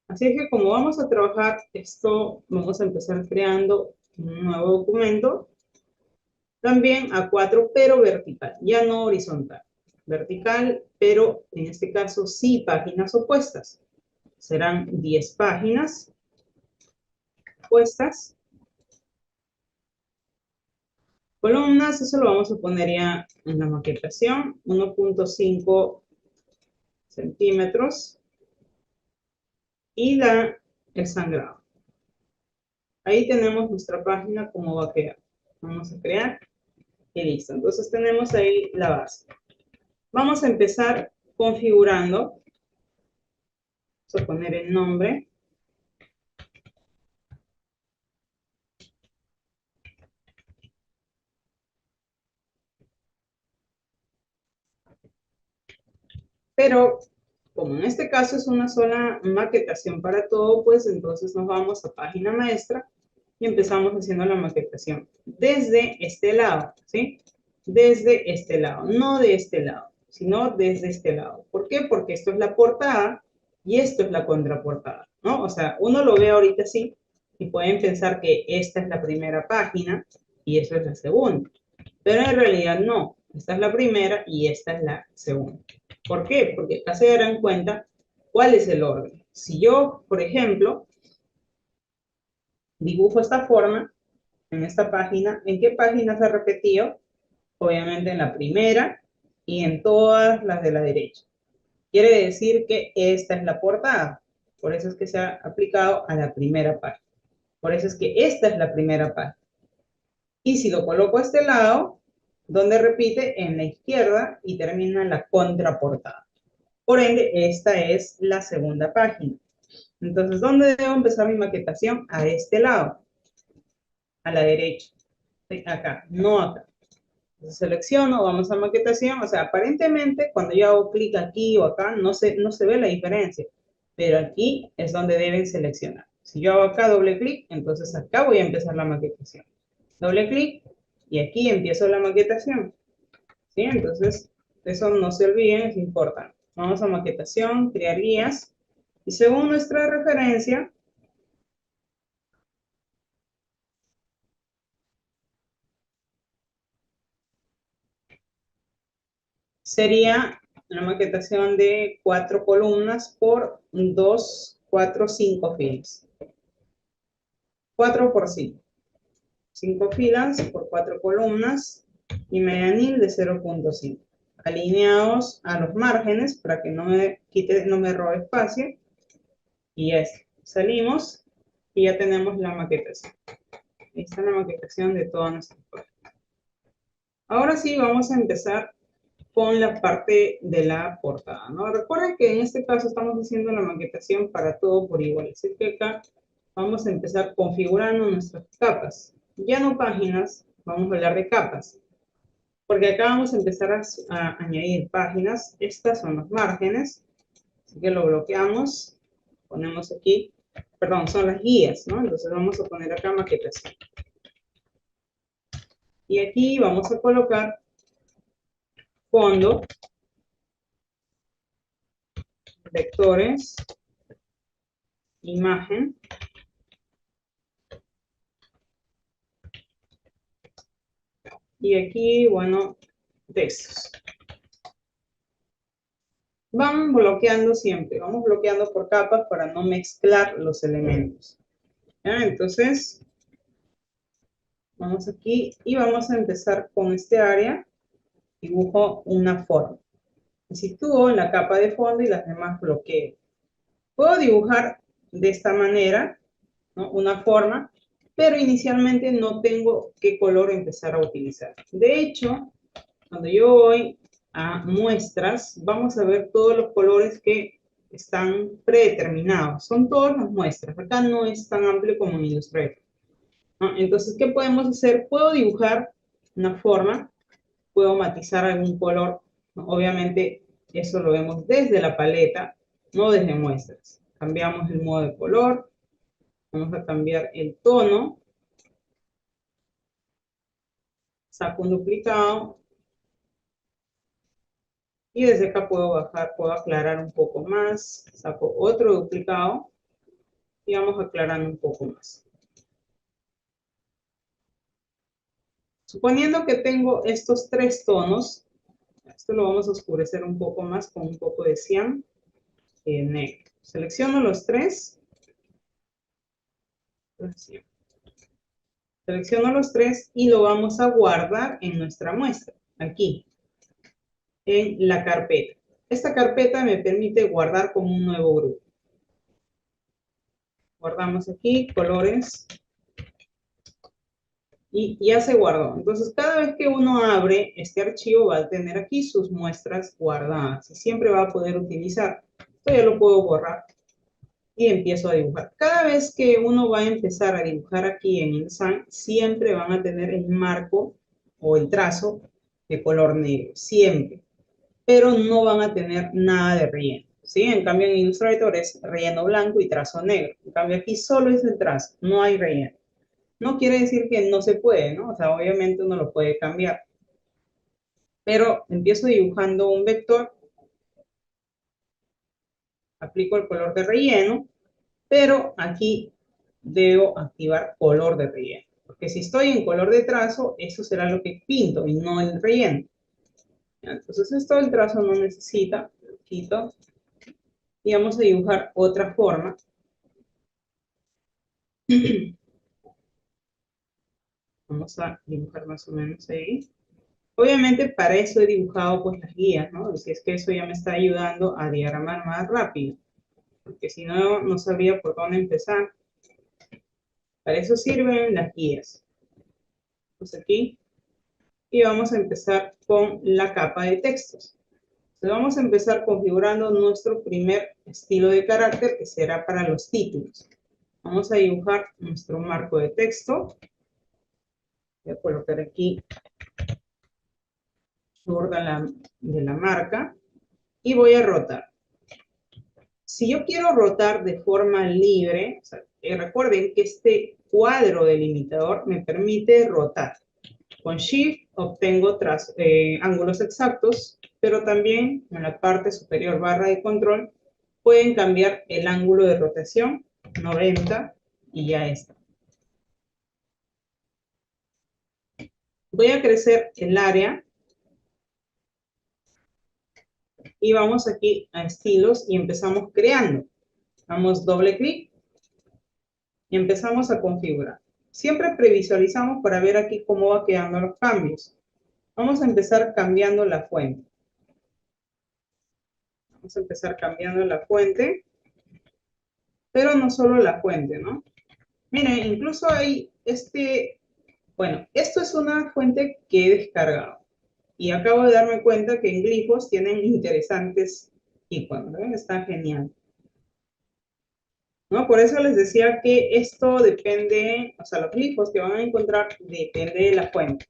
Así es que como vamos a trabajar esto, vamos a empezar creando un nuevo documento, también A4, pero vertical, ya no horizontal. Vertical, pero en este caso sí páginas opuestas. Serán 10 páginas opuestas. Columnas, eso lo vamos a poner ya en la maquetación, 1.5 centímetros. Y el sangrado. Ahí tenemos nuestra página como va a quedar. Vamos a crear y listo. Entonces tenemos ahí la base. Vamos a empezar configurando. Vamos a poner el nombre. Pero como en este caso es una sola maquetación para todo, pues entonces nos vamos a página maestra y empezamos haciendo la maquetación desde este lado, ¿sí? Desde este lado, no de este lado, sino desde este lado. ¿Por qué? Porque esto es la portada y esto es la contraportada, ¿no? O sea, uno lo ve ahorita así y pueden pensar que esta es la primera página y esta es la segunda. Pero en realidad no, esta es la primera y esta es la segunda. ¿Por qué? Porque acá se darán cuenta cuál es el orden. Si yo, por ejemplo, dibujo esta forma, en esta página. ¿En qué página se ha repetido? Obviamente en la primera y en todas las de la derecha. Quiere decir que esta es la portada. Por eso es que se ha aplicado a la primera página. Por eso es que esta es la primera página. Y si lo coloco a este lado, ¿dónde repite? En la izquierda y termina en la contraportada. Por ende, esta es la segunda página. Entonces, ¿dónde debo empezar mi maquetación? A este lado, a la derecha. Acá, no acá. Entonces, selecciono, vamos a maquetación. O sea, aparentemente, cuando yo hago clic aquí o acá, no se ve la diferencia. Pero aquí es donde deben seleccionar. Si yo hago acá doble clic, entonces acá voy a empezar la maquetación. Doble clic y aquí empiezo la maquetación. ¿Sí? Entonces, eso no se olviden, es importante. Vamos a maquetación, crear guías. Y según nuestra referencia, sería una maquetación de 4 columnas por 2, 4, 5 filas. 4 por 5. 5 filas por 4 columnas y medianil de 0.5. Alineados a los márgenes para que no me quite, no me robe espacio. Y ya está. Salimos y ya tenemos la maquetación. Esta es la maquetación de toda nuestra página. Ahora sí, vamos a empezar con la parte de la portada, ¿no? Recuerden que en este caso estamos haciendo la maquetación para todo por igual. Así que acá vamos a empezar configurando nuestras capas. Ya no páginas, vamos a hablar de capas. Porque acá vamos a empezar a añadir páginas. Estas son los márgenes. Así que lo bloqueamos. Ponemos aquí, perdón, son las guías, ¿no? Entonces vamos a poner acá maquetación. Y aquí vamos a colocar fondo, vectores, imagen, y aquí, bueno, textos. Van bloqueando siempre, vamos bloqueando por capas para no mezclar los elementos. ¿Ya? Entonces, vamos aquí y vamos a empezar con este área. Dibujo una forma. Me sitúo en la capa de fondo y las demás bloqueo. Puedo dibujar de esta manera, ¿no? Una forma, pero inicialmente no tengo qué color empezar a utilizar. De hecho, cuando yo voy a muestras, vamos a ver todos los colores que están predeterminados. Son todas las muestras. Acá no es tan amplio como en Illustrator, ¿no? Entonces, ¿qué podemos hacer? Puedo dibujar una forma, puedo matizar algún color, ¿no? Obviamente, eso lo vemos desde la paleta, no desde muestras. Cambiamos el modo de color, vamos a cambiar el tono, saco un duplicado, y desde acá puedo bajar, puedo aclarar un poco más, saco otro duplicado, y vamos aclarando un poco más. Suponiendo que tengo estos tres tonos, esto lo vamos a oscurecer un poco más con un poco de cian negro. Selecciono los tres. Selecciono los tres y lo vamos a guardar en nuestra muestra, aquí, en la carpeta. Esta carpeta me permite guardar como un nuevo grupo. Guardamos aquí, colores, y ya se guardó. Entonces, cada vez que uno abre este archivo, va a tener aquí sus muestras guardadas y siempre va a poder utilizar. Esto ya lo puedo borrar y empiezo a dibujar. Cada vez que uno va a empezar a dibujar aquí en InDesign, siempre van a tener el marco o el trazo de color negro, siempre. Pero no van a tener nada de relleno, ¿sí? En cambio, en Illustrator es relleno blanco y trazo negro. En cambio, aquí solo es el trazo, no hay relleno. No quiere decir que no se puede, ¿no? O sea, obviamente uno lo puede cambiar. Pero empiezo dibujando un vector, aplico el color de relleno, pero aquí debo activar color de relleno. Porque si estoy en color de trazo, eso será lo que pinto y no el relleno. Entonces esto el trazo no necesita, lo quito. Y vamos a dibujar otra forma. Vamos a dibujar más o menos ahí. Obviamente para eso he dibujado pues las guías, ¿no? Si es que eso ya me está ayudando a diagramar más rápido, porque si no, no sabría por dónde empezar. Para eso sirven las guías. Pues aquí, y vamos a empezar con la capa de textos. Entonces vamos a empezar configurando nuestro primer estilo de carácter, que será para los títulos. Vamos a dibujar nuestro marco de texto. Voy a colocar aquí el orden de la marca y voy a rotar. Si yo quiero rotar de forma libre, o sea, recuerden que este cuadro delimitador me permite rotar. Con Shift obtengo ángulos exactos, pero también en la parte superior barra de control pueden cambiar el ángulo de rotación, 90, y ya está. Voy a crecer el área y vamos aquí a estilos y empezamos creando. Damos doble clic y empezamos a configurar. Siempre previsualizamos para ver aquí cómo va quedando los cambios. Vamos a empezar cambiando la fuente. Vamos a empezar cambiando la fuente, pero no solo la fuente, ¿no? Miren, incluso hay bueno, esto es una fuente que he descargado. Y acabo de darme cuenta que en glifos tienen interesantes iconos, ¿ven? Está genial. ¿No? Por eso les decía que esto depende, o sea, los glifos que van a encontrar depende de la fuente.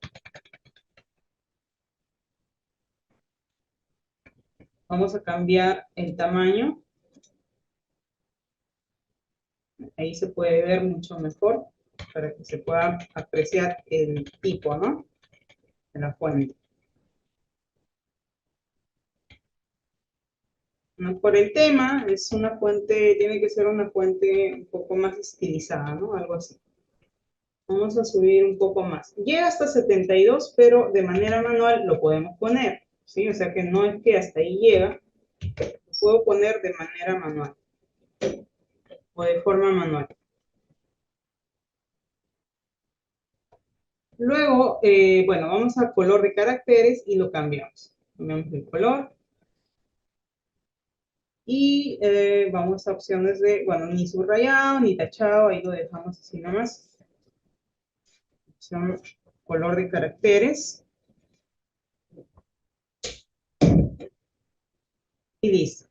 Vamos a cambiar el tamaño. Ahí se puede ver mucho mejor para que se pueda apreciar el tipo, ¿no? De la fuente. ¿No? Por el tema, es una fuente, tiene que ser una fuente un poco más estilizada, ¿no? Algo así. Vamos a subir un poco más. Llega hasta 72, pero de manera manual lo podemos poner, ¿sí? O sea que no es que hasta ahí llega, lo puedo poner de manera manual o de forma manual. Luego, bueno, vamos a color de caracteres y lo cambiamos. Cambiamos el color. Y vamos a opciones de, bueno, ni subrayado, ni tachado, ahí lo dejamos así nomás. Opción color de caracteres. Y listo.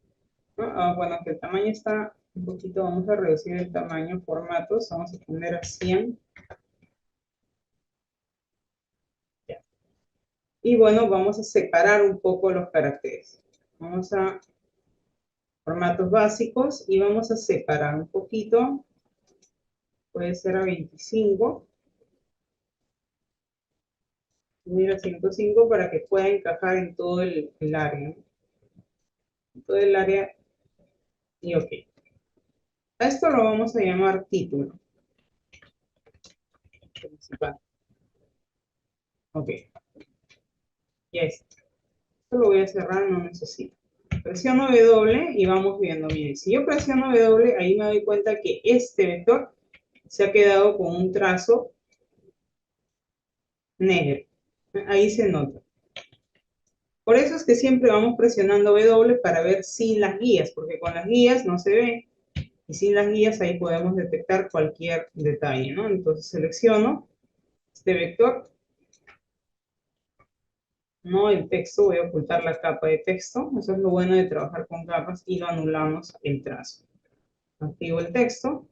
¿No? Bueno, que el tamaño está un poquito, vamos a reducir el tamaño, formatos, vamos a poner a 100. Ya. Y bueno, vamos a separar un poco los caracteres. Vamos a formatos básicos y vamos a separar un poquito. Puede ser a 25. Subir a 105 para que pueda encajar en todo el área. En todo el área y ok. A esto lo vamos a llamar título principal. Ok. Ya está. Esto lo voy a cerrar, no necesito. Presiono W y vamos viendo. Miren, si yo presiono W, ahí me doy cuenta que este vector se ha quedado con un trazo negro. Ahí se nota. Por eso es que siempre vamos presionando W para ver sin las guías, porque con las guías no se ve. Y sin las guías ahí podemos detectar cualquier detalle, ¿no? Entonces selecciono este vector, no el texto, voy a ocultar la capa de texto. Eso es lo bueno de trabajar con capas y lo anulamos el trazo. Activo el texto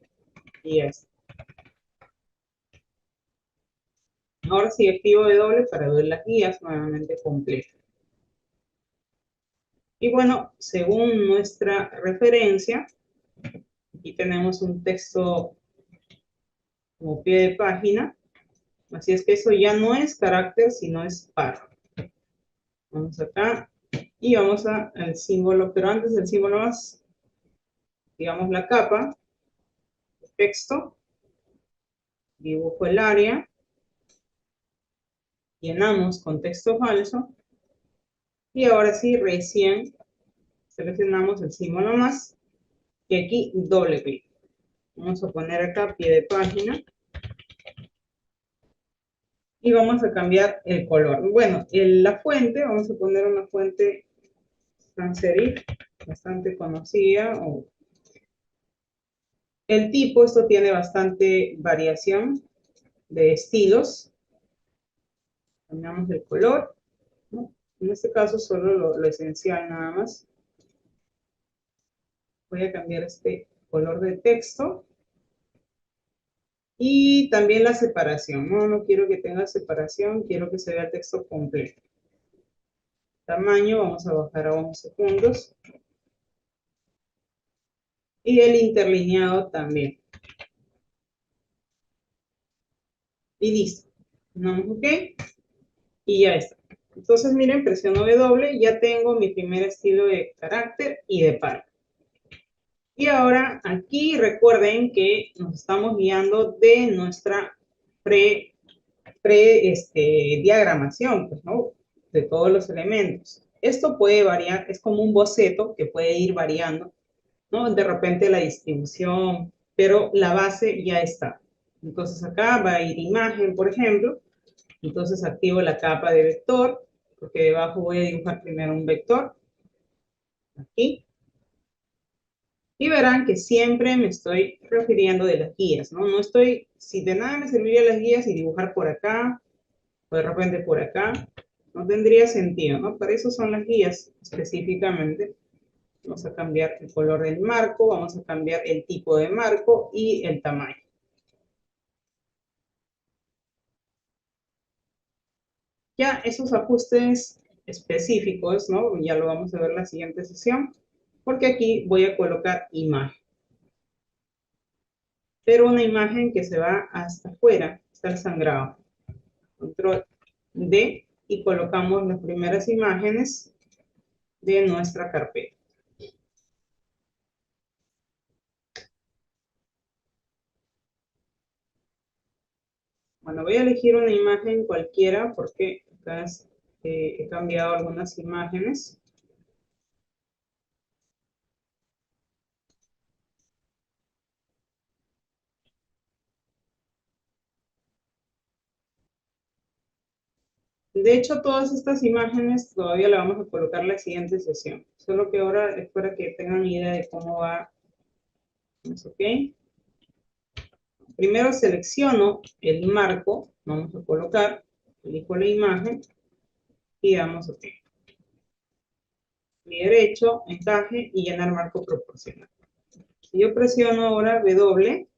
y ya está. Ahora sí activo W para ver las guías nuevamente completas. Y bueno, según nuestra referencia, aquí tenemos un texto como pie de página. Así es que eso ya no es carácter, sino es párrafo. Vamos acá y vamos al símbolo, pero antes del símbolo más, digamos la capa, el texto, dibujo el área, llenamos con texto falso y ahora sí recién seleccionamos el símbolo más y aquí doble clic. Vamos a poner acá pie de página y vamos a cambiar el color. Bueno, la fuente, vamos a poner una fuente sans serif, bastante conocida. El tipo, esto tiene bastante variación de estilos. Cambiamos el color, ¿no? En este caso solo lo esencial nada más. Voy a cambiar este color de texto. Y también la separación, ¿no? No quiero que tenga separación, quiero que se vea el texto completo. Tamaño, vamos a bajar a 11 puntos. Y el interlineado también. Y listo. Damos OK. Y ya está. Entonces, miren, presiono W, ya tengo mi primer estilo de carácter y de par. Y ahora aquí recuerden que nos estamos guiando de nuestra diagramación, pues, ¿no? De todos los elementos. Esto puede variar, es como un boceto que puede ir variando, ¿no? De repente la distribución, pero la base ya está. Entonces acá va a ir imagen, por ejemplo. Entonces activo la capa de vector, porque debajo voy a dibujar primero un vector. Aquí. Y verán que siempre me estoy refiriendo de las guías, ¿no? No estoy, si de nada me serviría las guías y dibujar por acá, o de repente por acá, no tendría sentido, ¿no? Para eso son las guías específicamente. Vamos a cambiar el color del marco, vamos a cambiar el tipo de marco y el tamaño. Ya esos ajustes específicos, ¿no? Ya lo vamos a ver en la siguiente sesión, porque aquí voy a colocar imagen. Pero una imagen que se va hasta afuera, hasta el sangrado. Control D y colocamos las primeras imágenes de nuestra carpeta. Bueno, voy a elegir una imagen cualquiera porque acá he cambiado algunas imágenes. De hecho, todas estas imágenes todavía las vamos a colocar en la siguiente sesión. Solo que ahora es para que tengan idea de cómo va. ¿Ok? Primero selecciono el marco, vamos a colocar, elijo la imagen y damos OK. Clic derecho, encaje y llenar marco proporcional. Si yo presiono ahora W,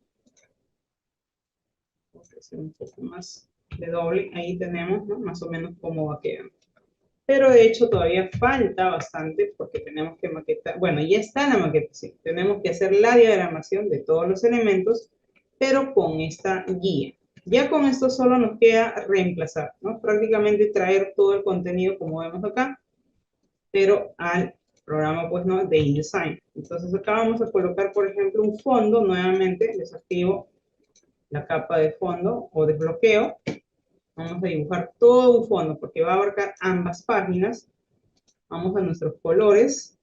vamos a hacer un poco más W, ahí tenemos, ¿no? Más o menos cómo va quedando. Pero de hecho todavía falta bastante porque tenemos que maquetar, bueno, ya está en la maquetación, tenemos que hacer la diagramación de todos los elementos, pero con esta guía. Ya con esto solo nos queda reemplazar, ¿no? Prácticamente traer todo el contenido como vemos acá, pero al programa, pues, ¿no? De InDesign. Entonces acá vamos a colocar, por ejemplo, un fondo, nuevamente desactivo la capa de fondo o desbloqueo. Vamos a dibujar todo un fondo porque va a abarcar ambas páginas. Vamos a nuestros colores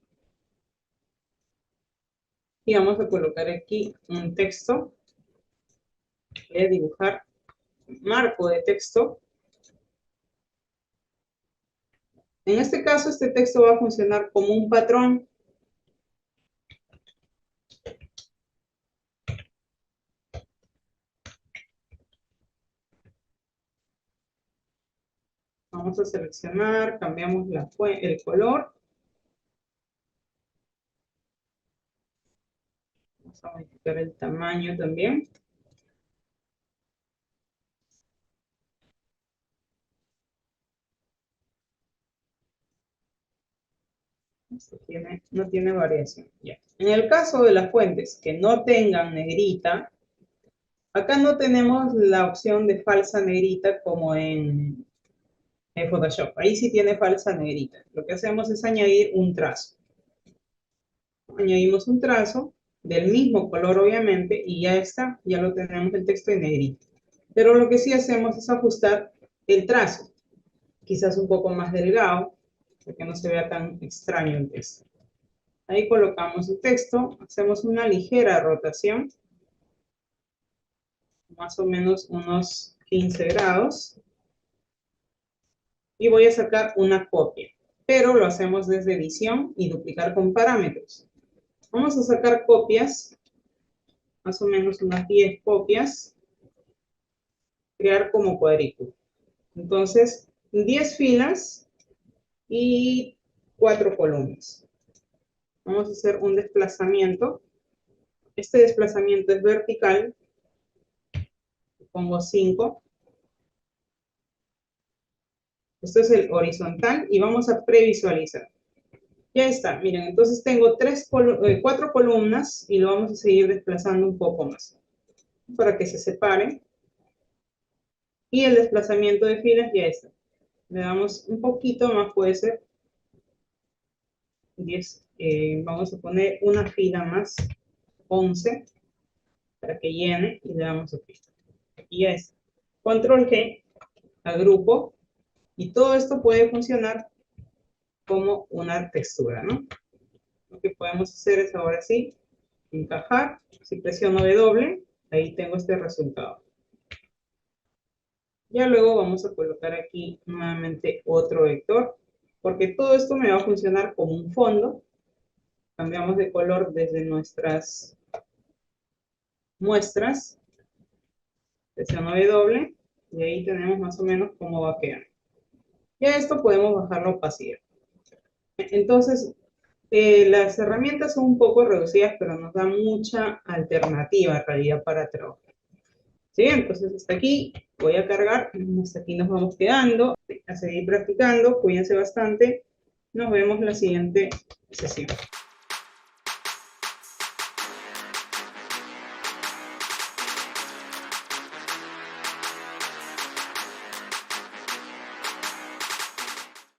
y vamos a colocar aquí un texto. Voy a dibujar marco de texto. En este caso, este texto va a funcionar como un patrón. Vamos a seleccionar, cambiamos el color. Vamos a modificar el tamaño también. Esto no tiene variación. Ya. En el caso de las fuentes que no tengan negrita, acá no tenemos la opción de falsa negrita como en Photoshop. Ahí sí tiene falsa negrita. Lo que hacemos es añadir un trazo. Añadimos un trazo del mismo color, obviamente, y ya está. Ya lo tenemos el texto en negrito. Pero lo que sí hacemos es ajustar el trazo. Quizás un poco más delgado, para que no se vea tan extraño el texto. Ahí colocamos el texto, hacemos una ligera rotación, más o menos unos 15 grados. y voy a sacar una copia, pero lo hacemos desde edición y duplicar con parámetros. Vamos a sacar copias, más o menos unas 10 copias, crear como cuadrícula. Entonces, 10 filas y 4 columnas. Vamos a hacer un desplazamiento. Este desplazamiento es vertical. Pongo 5. Esto es el horizontal y vamos a previsualizar. Ya está, miren, entonces tengo 4 columnas y lo vamos a seguir desplazando un poco más para que se separe. Y el desplazamiento de filas ya está. Le damos un poquito más, puede ser 10. Vamos a poner una fila más, 11, para que llene y le damos OK. Y ya está. Control G, agrupo, y todo esto puede funcionar como una textura, ¿no? Lo que podemos hacer es ahora sí, encajar. Si presiono W, ahí tengo este resultado. Ya luego vamos a colocar aquí nuevamente otro vector, porque todo esto me va a funcionar como un fondo. Cambiamos de color desde nuestras muestras. Presiono W y ahí tenemos más o menos cómo va a quedar. Ya esto podemos bajar la opacidad. Entonces, las herramientas son un poco reducidas, pero nos da mucha alternativa en realidad para trabajar. ¿Sí? Entonces, hasta aquí voy a cargar. Hasta aquí nos vamos quedando. A seguir practicando. Cuídense bastante. Nos vemos la siguiente sesión.